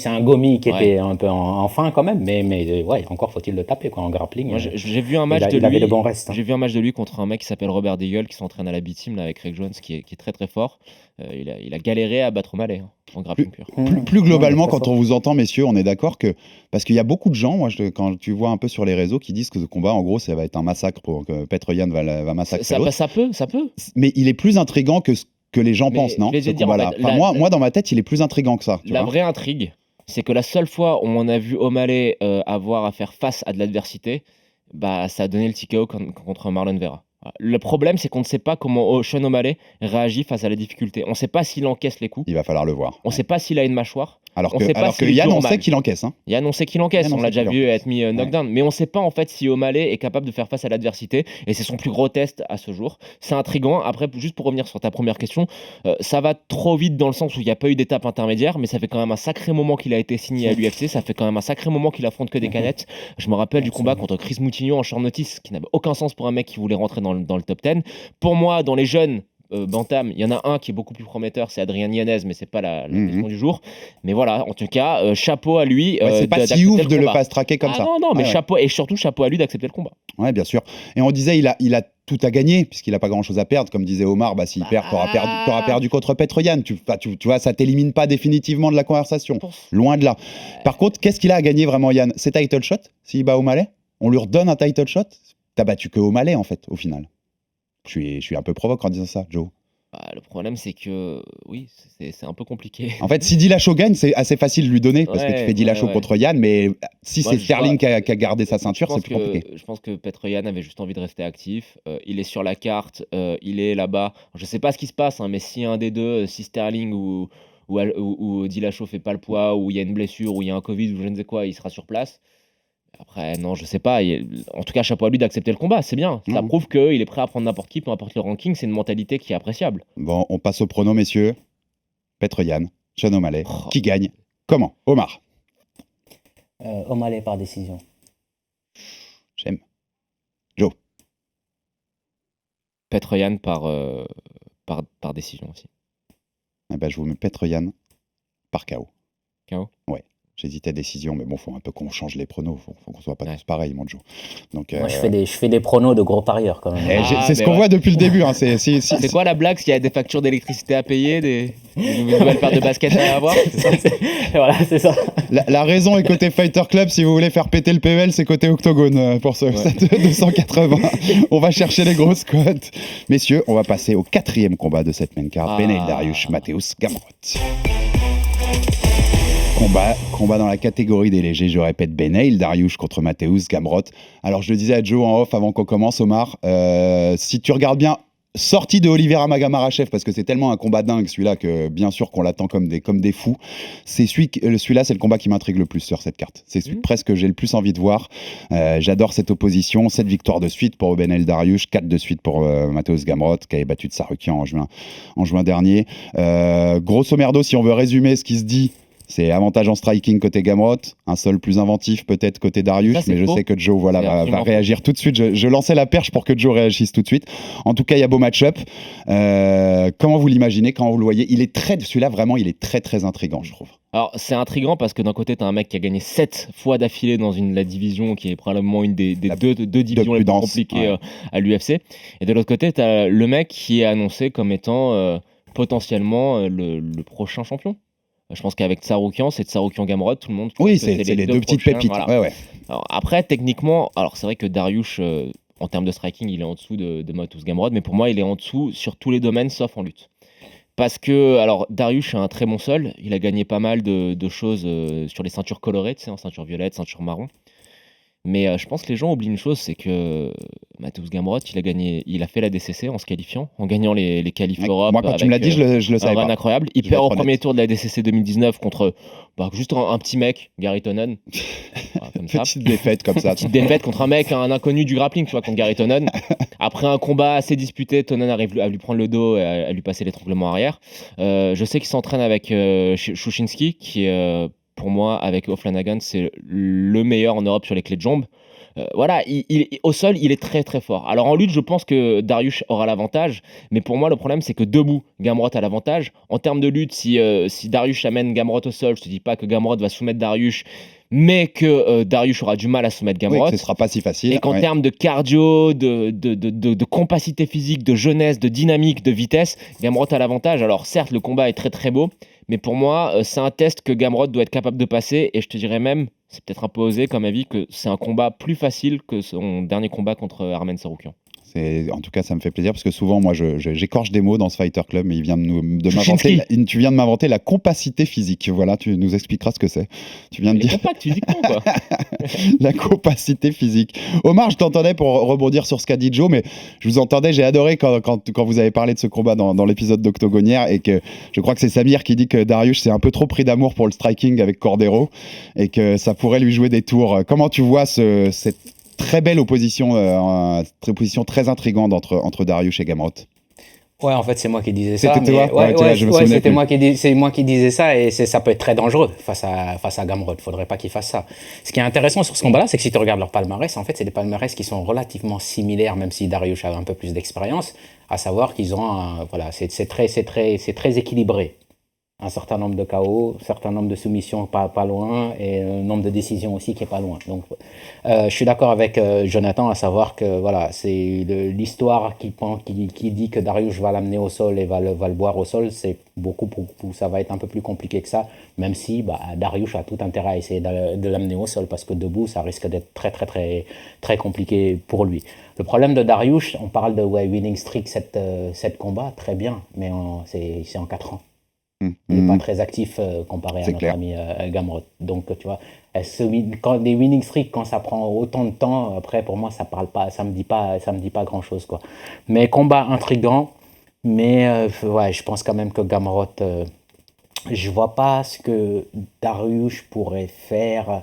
un Gomi qui était un peu en fin quand même, mais ouais, encore faut-il le taper en grappling. Moi, j'ai vu un match de lui. Il avait de bons restes. J'ai vu un match de lui contre un mec qui s'appelle Robert Deagle, qui s'entraîne à la B-Team avec Craig Jones, qui est très très fort. Il a galéré à battre O'Malley en grappling pur. Plus globalement, quand on vous entend, messieurs, on est d'accord que parce qu'il y a beaucoup de gens, quand tu vois un peu sur les réseaux, qui disent que ce combat, en gros, ça va être un massacre, que Petr Yan va massacrer l'autre. Ça peut. Mais il est plus intriguant que ce que les gens pensent, non, ce combat-là. Moi, dans ma tête, il est plus intriguant que ça. La vraie intrigue, c'est que la seule fois où on a vu O'Malley avoir à faire face à de l'adversité, ça a donné le TKO contre Marlon Vera. Le problème, c'est qu'on ne sait pas comment Sean O'Malley réagit face à la difficulté. On ne sait pas s'il encaisse les coups. Il va falloir le voir. On ne sait pas s'il a une mâchoire. Alors que Yann, on sait qu'il encaisse. Yann, on sait qu'il encaisse. On l'a déjà vu être mis knockdown. Mais on ne sait pas en fait si O'Malley est capable de faire face à l'adversité. Et c'est son plus gros test à ce jour. C'est intriguant. Après, juste pour revenir sur ta première question, ça va trop vite dans le sens où il n'y a pas eu d'étape intermédiaire. Mais ça fait quand même un sacré moment qu'il a été signé à l'UFC. Ça fait quand même un sacré moment qu'il affronte que des canettes. Je me rappelle du combat contre Chris Moutinho en short notice, qui n'avait aucun sens pour un mec qui voulait rentrer dans le top 10. Pour moi, dans les jeunes Bantam, il y en a un qui est beaucoup plus prometteur, c'est Adrien Yanez, mais c'est pas la question du jour. Mais voilà, en tout cas, chapeau à lui. C'est pas si ouf de le fast-tracker comme ça. Non, mais chapeau, et surtout chapeau à lui d'accepter le combat. Ouais, bien sûr. Et on disait, il a tout à gagner, puisqu'il n'a pas grand-chose à perdre. Comme disait Omar, s'il perd, t'auras perdu contre Petr Yan. Tu vois, ça t'élimine pas définitivement de la conversation. Loin de là. Par contre, qu'est-ce qu'il a à gagner vraiment, Yann? C'est title shot, s'il bat O'Malley? On lui redonne un title shot? T'as battu que O'Malley, en fait, au final. Je suis un peu provoque en disant ça, Joe. Le problème, c'est que oui, c'est un peu compliqué. En fait, si Dillashaw gagne, c'est assez facile de lui donner, parce que tu fais Dillashaw contre Yann, mais si c'est Sterling qui a gardé sa ceinture, c'est plus compliqué. Je pense que Petr Yan avait juste envie de rester actif. Il est sur la carte, il est là-bas. Je sais pas ce qui se passe, mais si un des deux, si Sterling ou Dillashaw fait pas le poids, ou il y a une blessure, ou il y a un Covid, ou je ne sais quoi, il sera sur place. Après, non, je sais pas. En tout cas, chapeau à lui d'accepter le combat, c'est bien. Ça prouve qu'il est prêt à prendre n'importe qui, peu importe le ranking. C'est une mentalité qui est appréciable. Bon, on passe au prono, messieurs. Petr Yan, Sean O'Malley, qui gagne? Comment? Omar? O'Malley par décision. J'aime. Joe? Petr Yan par décision aussi. Je vous mets Petr Yan par KO. KO? Ouais. J'hésitais à décision, mais bon, faut un peu qu'on change les pronos. Faut qu'on soit pas tous pareils, mon Joe. Donc, moi, je fais des pronos de gros parieurs quand même. C'est ce qu'on voit depuis le début. Hein. C'est quoi la blague? S'il y a des factures d'électricité à payer, des nouvelles paires de baskets à avoir? Voilà, c'est ça. La raison est côté Fighter Club. Si vous voulez faire péter le PEL, c'est côté Octogone pour ce 280. On va chercher les grosses cotes. Messieurs, on va passer au 4e combat de cette main card. Beneil Dariush, Mateusz Gamrot. Combat dans la catégorie des légers, je répète, Beneil Dariush contre Mateusz Gamrot. Alors je le disais à Joe en off avant qu'on commence, Omar, si tu regardes bien, sorti de Oliveira Magamarachev, parce que c'est tellement un combat dingue celui-là que bien sûr qu'on l'attend comme des fous, celui-là c'est le combat qui m'intrigue le plus sur cette carte. C'est celui presque que j'ai le plus envie de voir. J'adore cette opposition, 7 victoires de suite pour Beneil Dariush, 4 de suite pour Mateusz Gamrot, qui avait battu Tsarukyan en juin dernier. Grosso merdo, si on veut résumer ce qui se dit, c'est avantage en striking côté Gamrot, un sol plus inventif peut-être côté Dariush, mais je sais que Joe va réagir tout de suite. Je lançais la perche pour que Joe réagisse tout de suite. En tout cas, il y a beau match-up. Comment vous l'imaginez, comment vous le voyez? Celui-là, vraiment, il est très très intriguant, je trouve. Alors, c'est intriguant parce que d'un côté, tu as un mec qui a gagné 7 fois d'affilée dans la division qui est probablement une des deux divisions les plus compliquées à l'UFC. Et de l'autre côté, tu as le mec qui est annoncé comme étant potentiellement le prochain champion. Je pense qu'avec Tsarukyan, c'est Tsarukyan-Gamrot, tout le monde. Oui, c'est les deux petites pépites. Voilà. Ouais. Alors, après, techniquement, c'est vrai que Dariush, en termes de striking, il est en dessous de Mateusz Gamrot, mais pour moi, il est en dessous sur tous les domaines sauf en lutte. Parce que, Dariush a un très bon sol, il a gagné pas mal de choses sur les ceintures colorées, en ceinture violette, ceinture marron. Mais je pense que les gens oublient une chose, c'est que Mateusz Gamrot, il a fait la DCC en se qualifiant, en gagnant les qualifs Europe. Moi, quand tu me l'as dit, je le savais pas. Incroyable. Il perd au premier tour de la DCC 2019 contre juste un petit mec, Gary Tonon. Petite défaite comme ça. Petite défaite contre un inconnu du grappling, tu vois, contre Gary Tonon. Après un combat assez disputé, Tonon arrive à lui prendre le dos et à lui passer l'étranglement arrière. Je sais qu'il s'entraîne avec Shushinski, qui est... pour moi, avec O'Flanagan, c'est le meilleur en Europe sur les clés de jambes. Au sol, il est très très fort. Alors en lutte, je pense que Dariush aura l'avantage, mais pour moi, le problème, c'est que debout, Gamrot a l'avantage. En termes de lutte, si Dariush amène Gamrot au sol, je te dis pas que Gamrot va soumettre Dariush, mais que Dariush aura du mal à soumettre Gamrot. Oui, ce sera pas si facile. Et qu'en termes de cardio, de compacité physique, de jeunesse, de dynamique, de vitesse, Gamrot a l'avantage. Alors certes, le combat est très très beau, mais pour moi, c'est un test que Gamrot doit être capable de passer, et je te dirais même, c'est peut-être un peu osé comme avis, que c'est un combat plus facile que son dernier combat contre Armen Tsarukyan. En tout cas, ça me fait plaisir parce que souvent, moi, j'écorche des mots dans ce Fighter Club, mais tu viens de m'inventer la compacité physique. Voilà, tu nous expliqueras ce que c'est. Tu viens de dire. Compact, physiquement, quoi. La compacité physique. Omar, je t'entendais pour rebondir sur ce qu'a dit Joe, mais je vous entendais, j'ai adoré quand vous avez parlé de ce combat dans l'épisode d'Octogonière, et que je crois que c'est Samir qui dit que Dariush s'est un peu trop pris d'amour pour le striking avec Cordero et que ça pourrait lui jouer des tours. Comment tu vois cette très belle opposition très intrigante entre Dariush et Gamrot? Ouais, en fait, c'est moi qui disais ça. C'était toi? C'était moi qui disais ça, et ça peut être très dangereux face à Gamrot. Faudrait pas qu'il fasse ça. Ce qui est intéressant sur ce combat-là, c'est que si tu regardes leur palmarès, en fait, c'est des palmarès qui sont relativement similaires, même si Dariush a un peu plus d'expérience, à savoir qu'ils ont c'est très équilibré. Un certain nombre de KO, un certain nombre de soumissions pas loin, et un nombre de décisions aussi qui est pas loin. Donc, je suis d'accord avec Jonathan, à savoir que voilà, c'est l'histoire qui dit que Dariush va l'amener au sol et va le boire au sol. C'est ça va être un peu plus compliqué que ça, même si Dariush a tout intérêt à essayer de l'amener au sol, parce que debout, ça risque d'être très très très très compliqué pour lui. Le problème de Dariush, on parle de winning streak 7 combats, très bien, mais c'est en 4 ans. Il n'est pas très actif comparé à notre ami Gamrot. Donc, tu vois, quand des winning streaks, quand ça prend autant de temps, après, pour moi, ça me dit pas grand-chose, quoi. Mais combat intriguant, mais je pense quand même que Gamrot, je vois pas ce que Dariush pourrait faire.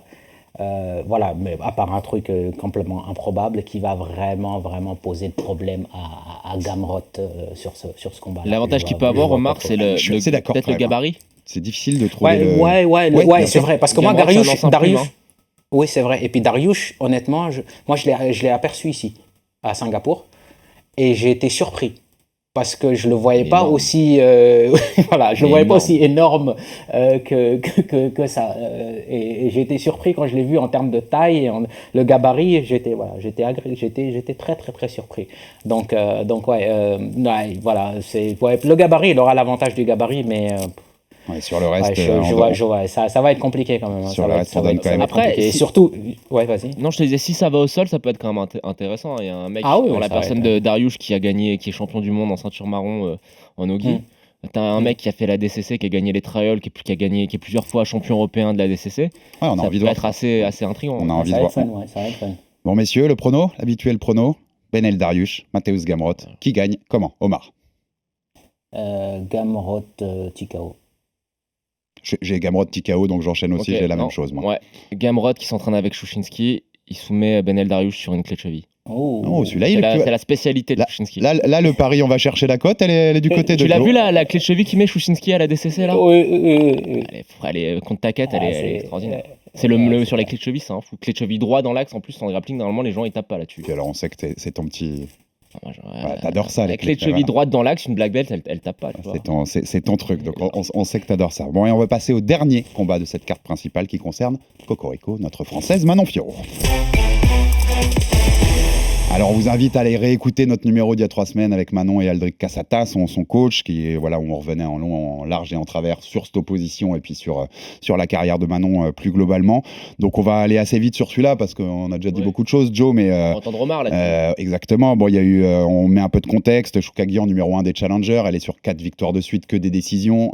Mais à part un truc complètement improbable qui va vraiment poser de problème à Gamrot sur ce combat. L'avantage qu'il peut avoir, Omar, c'est peut-être le gabarit. C'est difficile de trouver Ouais, c'est vrai, parce que moi, Dariush, oui, c'est vrai. Et puis Dariush, honnêtement, je l'ai aperçu ici, à Singapour, et j'ai été surpris. Parce que je le voyais pas aussi, je le voyais pas aussi énorme que ça. Et j'ai été surpris quand je l'ai vu en termes de taille et le gabarit. J'étais très très très surpris. Donc le gabarit, il aura l'avantage du gabarit, mais. Sur le reste, ça va être compliqué quand même. Sur le reste, ça va être quand même après, et surtout, vas-y. Non, je te disais, si ça va au sol, ça peut être quand même intéressant. Il y a un mec, la personne de Dariush, qui est champion du monde en ceinture marron en Ogi. T'as un mec qui a fait la DCC, qui a gagné les trials, qui est plusieurs fois champion européen de la DCC. On a envie de voir. Ça peut être assez intriguant. On a envie de voir. Ça va être fun. Bon, messieurs, le prono, l'habituel prono. Benel Dariush, Mateusz Gamrot. Qui gagne? Comment? Omar? Gamrot, TKO. J'ai Gamrot TKO, donc j'enchaîne aussi, j'ai la même chose, moi. Ouais. Gamrot qui s'entraîne avec Chouchinski, il soumet Benel Dariush sur une clé de cheville. Celui-là, c'est la spécialité de Chouchinski. Là, le pari, on va chercher la cote, elle est du côté de Joe. Tu l'as vu la clé de cheville qui met Chouchinski à la DCC là? Oui. Elle est contre ta quête, elle est extraordinaire. C'est sur les clés de cheville, c'est un fou. Clé de cheville droit dans l'axe, en plus en grappling, normalement les gens ils tapent pas là-dessus. Puis alors on sait que c'est ton petit. T'adores ça, la clé de cheville droite dans l'axe, une black belt, elle tape pas. C'est ton truc, donc on sait que t'adores ça. Bon, et on va passer au dernier combat de cette carte principale qui concerne Cocorico, notre française Manon Fiorot. Alors, on vous invite à aller réécouter notre numéro d'il y a 3 semaines avec Manon et Aldric Cassata, son coach, où on revenait en long, en large et en travers sur cette opposition et puis sur la carrière de Manon plus globalement. Donc, on va aller assez vite sur celui-là parce qu'on a déjà dit beaucoup de choses, Joe, mais... on va entendre Omar là-dessus. Exactement. Bon, il y a eu... on met un peu de contexte. Choukagian, numéro 1 des challengers. Elle est sur 4 victoires de suite, que des décisions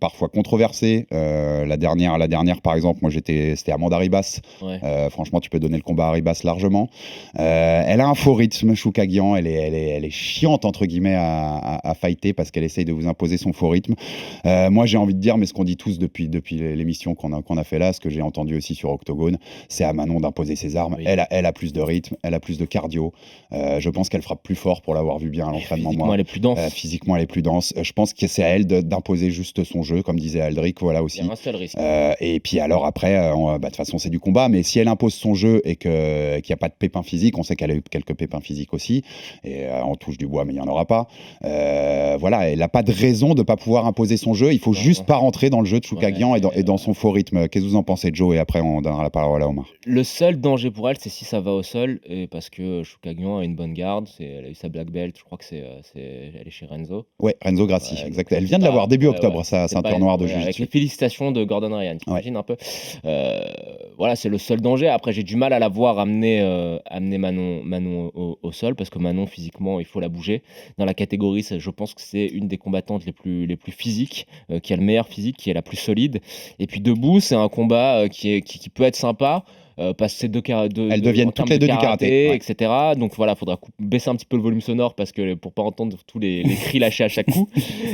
parfois controversées. La dernière, par exemple, c'était Amanda Ribas. Ouais. Franchement, tu peux donner le combat à Ribas largement. Elle a un faux rythme, Choukagian. Elle est chiante, entre guillemets, à fighter parce qu'elle essaye de vous imposer son faux rythme. Moi, j'ai envie de dire, mais ce qu'on dit tous depuis l'émission qu'on a fait là, ce que j'ai entendu aussi sur Octogone, c'est à Manon d'imposer ses armes. Oui. Elle a plus de rythme, elle a plus de cardio. Je pense qu'elle frappe plus fort pour l'avoir vu bien à l'entraînement. Physiquement, elle est plus dense. Physiquement, elle est plus dense. Je pense que c'est à elle d'imposer juste son jeu, comme disait Aldric, voilà aussi. Il y a un seul risque. Et puis alors après, de toute façon, c'est du combat, mais si elle impose son jeu et qu'il n'y a pas de pépins physiques, on sait qu'elle a eu quelques pépins physiques aussi, et on touche du bois, mais il n'y en aura pas. Elle n'a pas de raison de ne pas pouvoir imposer son jeu. Il faut juste pas rentrer dans le jeu de Choukagian et dans son faux rythme. Qu'est-ce que vous en pensez, Joe? Et après, on donnera la parole à Omar. Le seul danger pour elle, c'est si ça va au sol, et parce que Choukagian a une bonne garde. Elle a eu sa black belt, je crois que elle est chez Renzo. Ouais, Renzo Grassi, exact. Elle vient de l'avoir début octobre, sa ceinture noire de jiu-jitsu. Avec les félicitations de Gordon Ryan, t'imagines un peu. C'est le seul danger. Après, j'ai du mal à la voir amener amener Manon au sol, parce que Manon, physiquement, il faut la bouger. Dans la catégorie, je pense que c'est une des combattantes les plus physiques, qui a le meilleur physique, qui est la plus solide. Et puis debout, c'est un combat qui peut être sympa. Parce que c'est elles deviennent toutes les deux du karaté, etc. Donc voilà, il faudra baisser un petit peu le volume sonore pour pas entendre tous les cris lâchés à chaque coup.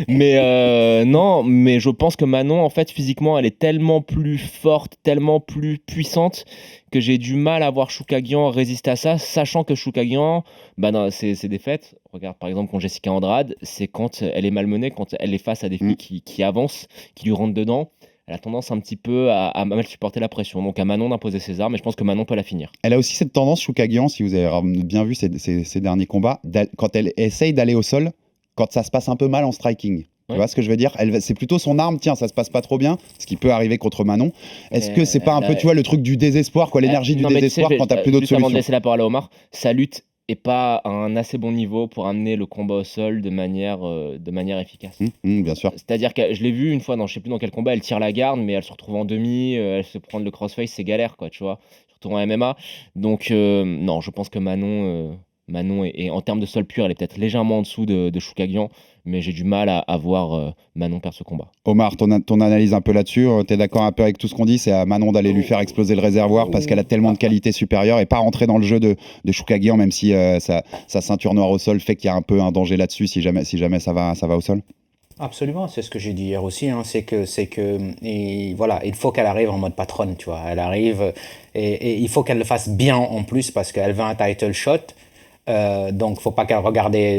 Mais non, mais je pense que Manon, en fait, physiquement, elle est tellement plus forte, tellement plus puissante que j'ai du mal à voir Chookagian résister à ça, sachant que Chookagian, ses défaites, regarde par exemple contre Jessica Andrade, c'est quand elle est malmenée, quand elle est face à des filles qui avancent, qui lui rentrent dedans. Elle a tendance un petit peu à mal supporter la pression. Donc à Manon d'imposer ses armes, et je pense que Manon peut la finir. Elle a aussi cette tendance, Chookagian, si vous avez bien vu ces derniers combats, quand elle essaye d'aller au sol, quand ça se passe un peu mal en striking. Tu vois ce que je veux dire? C'est plutôt son arme, tiens, ça se passe pas trop bien, ce qui peut arriver contre Manon. Est-ce que c'est pas un peu, tu vois, le truc du désespoir, quoi, l'énergie du désespoir quand t'as plus d'autres solutions? Avant de laisser la parole à Omar, sa lutte est pas à un assez bon niveau pour amener le combat au sol de manière efficace. Bien sûr. C'est-à-dire que je l'ai vu une fois dans je sais plus dans quel combat, elle tire la garde, mais elle se retrouve en demi, elle se prend le crossface, c'est galère, quoi, tu vois, surtout en MMA. Donc non, je pense que Manon est en termes de sol pur, elle est peut-être légèrement en dessous de Chookagian, mais j'ai du mal à voir Manon perdre ce combat. Omar, ton analyse un peu là-dessus, tu es d'accord un peu avec tout ce qu'on dit? C'est à Manon d'aller lui faire exploser le réservoir parce qu'elle a tellement de qualités supérieures et pas rentrer dans le jeu de Chookagian, même si sa ceinture noire au sol fait qu'il y a un peu un danger là-dessus si jamais ça va au sol? Absolument, c'est ce que j'ai dit hier aussi, hein, c'est que voilà, il faut qu'elle arrive en mode patronne, tu vois, elle arrive et il faut qu'elle le fasse bien en plus parce qu'elle veut un title shot. Donc faut pas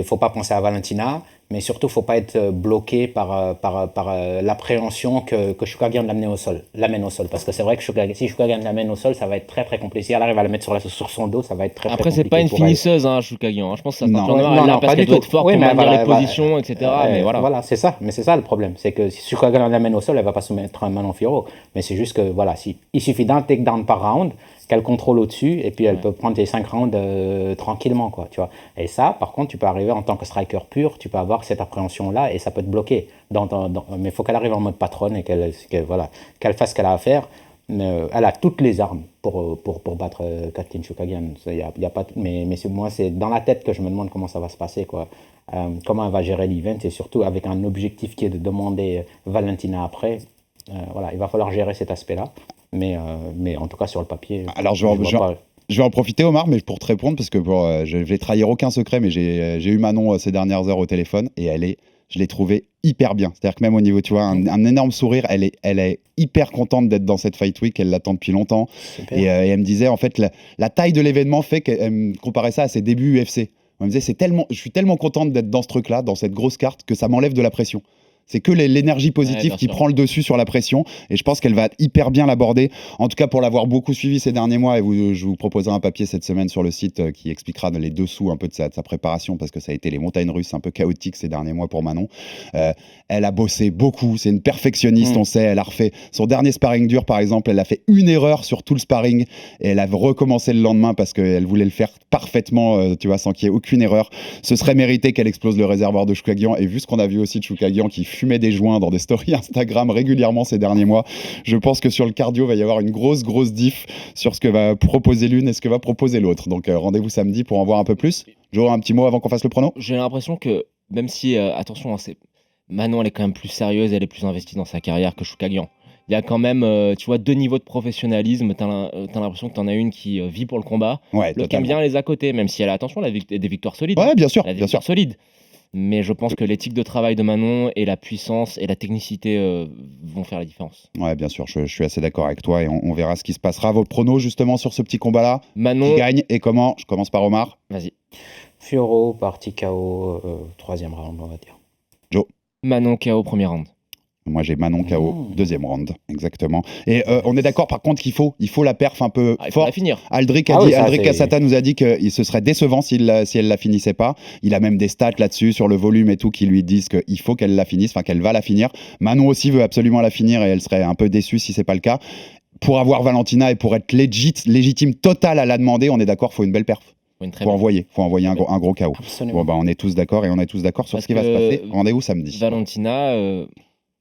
faut pas penser à Valentina, mais surtout faut pas être bloqué par l'appréhension que Chookagian l'amène au sol, parce que c'est vrai que si Chookagian l'amène au sol, ça va être très très compliqué. Si elle arrive à la mettre sur son dos, ça va être très Après, très compliqué. Après c'est pas une finisseuse, hein, Chookagian. Je pense que ça non, parce qu'elle doit être forte pour maintenir les positions, etc. Mais voilà, c'est ça. Mais c'est ça le problème, c'est que si Chookagian l'amène au sol, elle va pas soumettre un Manon Fiorot. Mais c'est juste que voilà, il suffit d'un takedown par round, qu'elle contrôle au-dessus, et puis elle peut prendre les 5 rounds tranquillement, quoi, tu vois. Et ça, par contre, tu peux arriver en tant que striker pur, tu peux avoir cette appréhension-là, et ça peut te bloquer. Mais il faut qu'elle arrive en mode patronne, et qu'elle fasse ce qu'elle a à faire. Elle a toutes les armes pour battre Kathleen Chookagian. Y a pas, mais moi, c'est dans la tête que je me demande comment ça va se passer, quoi. Comment elle va gérer l'event, et surtout avec un objectif qui est de demander Valentina après. Voilà, il va falloir gérer cet aspect-là. Mais en tout cas, sur le papier. Alors, je vais en profiter, Omar, mais pour te répondre, parce que je vais trahir aucun secret, mais j'ai eu Manon ces dernières heures au téléphone et je l'ai trouvée hyper bien. C'est-à-dire que même au niveau, tu vois, un énorme sourire, elle est hyper contente d'être dans cette Fight Week, elle l'attend depuis longtemps. Et elle me disait, en fait, la taille de l'événement fait qu'elle me comparait ça à ses débuts UFC. Elle me disait, je suis tellement contente d'être dans ce truc-là, dans cette grosse carte, que ça m'enlève de la pression. C'est que l'énergie positive qui prend le dessus sur la pression, et je pense qu'elle va hyper bien l'aborder. En tout cas, pour l'avoir beaucoup suivi ces derniers mois, et je vous proposerai un papier cette semaine sur le site qui expliquera les dessous un peu de sa préparation, parce que ça a été les montagnes russes un peu chaotiques ces derniers mois pour Manon. Elle a bossé beaucoup, c'est une perfectionniste, on sait. Elle a refait son dernier sparring dur, par exemple, elle a fait une erreur sur tout le sparring, et elle a recommencé le lendemain parce qu'elle voulait le faire parfaitement, tu vois, sans qu'il y ait aucune erreur. Ce serait mérité qu'elle explose le réservoir de Chookagian, et vu ce qu'on a vu aussi de Chookagian qui fumait des joints dans des stories Instagram régulièrement ces derniers mois, je pense que sur le cardio, il va y avoir une grosse diff sur ce que va proposer l'une et ce que va proposer l'autre. Donc rendez-vous samedi pour en voir un peu plus. J'aurai un petit mot avant qu'on fasse le prono. J'ai l'impression que, même si, attention, Manon, elle est quand même plus sérieuse, elle est plus investie dans sa carrière que Chookagian. Il y a quand même, tu vois, 2 niveaux de professionnalisme. T'as l'impression que t'en as une qui vit pour le combat, l'autre qui aime bien les à côté, même si elle a, attention, des victoires solides. Ouais, bien sûr, elle a des victoires solides. Mais je pense que l'éthique de travail de Manon et la puissance et la technicité vont faire la différence. Ouais, bien sûr, je suis assez d'accord avec toi et on verra ce qui se passera. Vos pronos justement sur ce petit combat-là, Manon qui gagne et comment? Je commence par Omar. Vas-y. Fiorot, partie KO, 3e round, on va dire. Joe. Manon KO, premier round. Moi, j'ai Manon KO, 2e round, exactement. Et on est d'accord, par contre, qu'il faut la perf un peu forte. Il faut la finir. Aldric Cassata nous a dit que ce serait décevant si elle la finissait pas. Il a même des stats là-dessus, sur le volume et tout, qui lui disent qu'il faut qu'elle la finisse, enfin qu'elle va la finir. Manon aussi veut absolument la finir et elle serait un peu déçue si c'est pas le cas. Pour avoir Valentina et pour être légitime totale à la demander, on est d'accord, il faut une belle perf. Faut envoyer un gros KO. Absolument. Bon, on est tous d'accord et on est tous d'accord sur ce qui va se passer. Rendez-vous samedi. Valentina,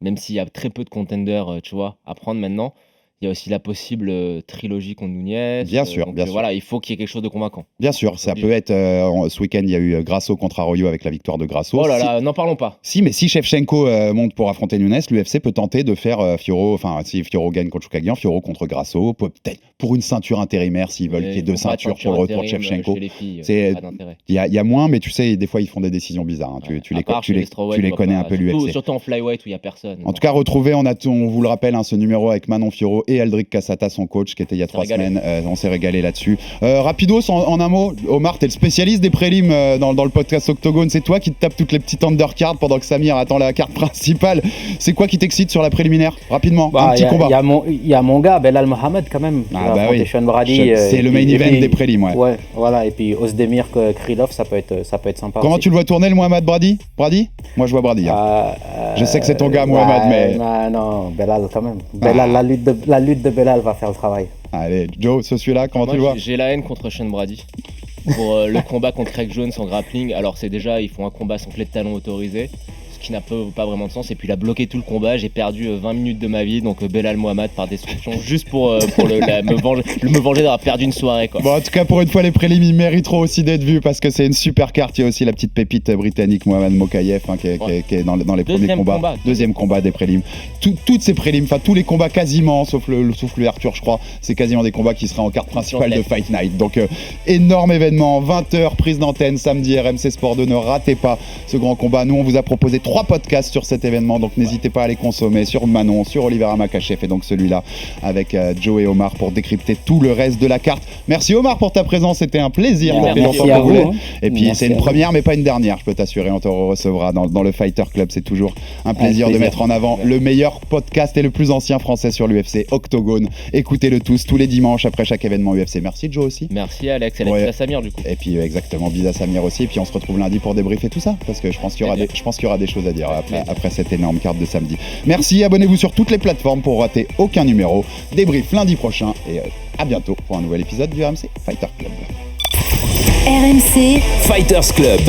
même s'il y a très peu de contenders, tu vois, à prendre maintenant, Il y a aussi la possible trilogie contre Nunez. Bien sûr. Voilà, il faut qu'il y ait quelque chose de convaincant. Bien sûr, ça peut être. Ce week-end, il y a eu Grasso contre Arroyo avec la victoire de Grasso. Oh là là, n'en parlons pas. Si Shevchenko monte pour affronter Nunez, l'UFC peut tenter de faire Fioro. Enfin, si Fioro gagne contre Choukagian, Fioro contre Grasso. Peut-être pour une ceinture intérimaire s'ils veulent qu'il y ait 2 ceintures pour le retour de Shevchenko. Il y a moins, mais tu sais, des fois ils font des décisions bizarres. Hein. Tu les connais un peu l'UFC. Surtout en flyweight où il n'y a personne. En tout cas, retrouvez, on vous le rappelle, ce numéro avec Manon Fioro et Aldric Cassata, son coach, qui était il y a 3 semaines. On s'est régalé là-dessus. Rapidos, en un mot, Omar, t'es le spécialiste des prélims dans le podcast Octogone. C'est toi qui te tapes toutes les petites undercards pendant que Samir attend la carte principale. C'est quoi qui t'excite sur la préliminaire? Rapidement, un petit combat. Il y a mon gars, Belal Mohamed, quand même. Oui. Sean Brady. C'est le main event des prélims, ouais. Voilà, et puis Ozdemir Krylov, ça peut être sympa. Comment tu le vois tourner, le Mohamed Brady? Moi, je vois Brady. Je sais que c'est ton gars, Mohamed, mais... Non, Belal, quand même. Belal, la lutte de Belal va faire le travail. Allez, Joe, celui-là, comment tu le vois? J'ai la haine contre Sean Brady. Pour le combat contre Craig Jones en grappling. Alors, c'est déjà, ils font un combat sans clé de talon autorisé, ce qui n'a pas vraiment de sens. Et puis, il a bloqué tout le combat. J'ai perdu 20 minutes de ma vie. Donc, Belal Mohamed par destruction, juste pour me venger d'avoir perdu une soirée, quoi. Bon, en tout cas, pour une fois, les prélims, ils mériteront aussi d'être vus parce que c'est une super carte. Il y a aussi la petite pépite britannique, Mohamed Mokayev, qui est dans les premiers combats. Deuxième combat des prélims. Toutes ces prélims, enfin, tous les combats quasiment, sauf le Arthur, je crois, c'est quasiment des combats qui seraient en carte principale de Fight Night. Donc, énorme événement. 20h, prise d'antenne, samedi, RMC Sport 2. Ne ratez pas ce grand combat. Nous, on vous a proposé 3 podcasts sur cet événement, donc n'hésitez pas à les consommer sur Manon, sur Oliveira Makachev et donc celui-là avec Joe et Omar pour décrypter tout le reste de la carte. Merci Omar pour ta présence, c'était un plaisir. Merci à vous. Et puis c'est une première mais pas une dernière, je peux t'assurer, on te recevra dans le Fighter Club. C'est toujours un plaisir de mettre en avant le meilleur podcast et le plus ancien français sur l'UFC, Octogone. Écoutez-le tous les dimanches après chaque événement UFC. Merci Joe aussi. Merci Alex, et à Samir du coup. Et puis exactement, bis à Samir aussi. Et puis on se retrouve lundi pour débriefer tout ça parce que je pense qu'il y aura des choses à dire après cette énorme carte de samedi. Merci, abonnez-vous sur toutes les plateformes pour rater aucun numéro. Débrief lundi prochain et à bientôt pour un nouvel épisode du RMC Fighter Club. RMC Fighters Club.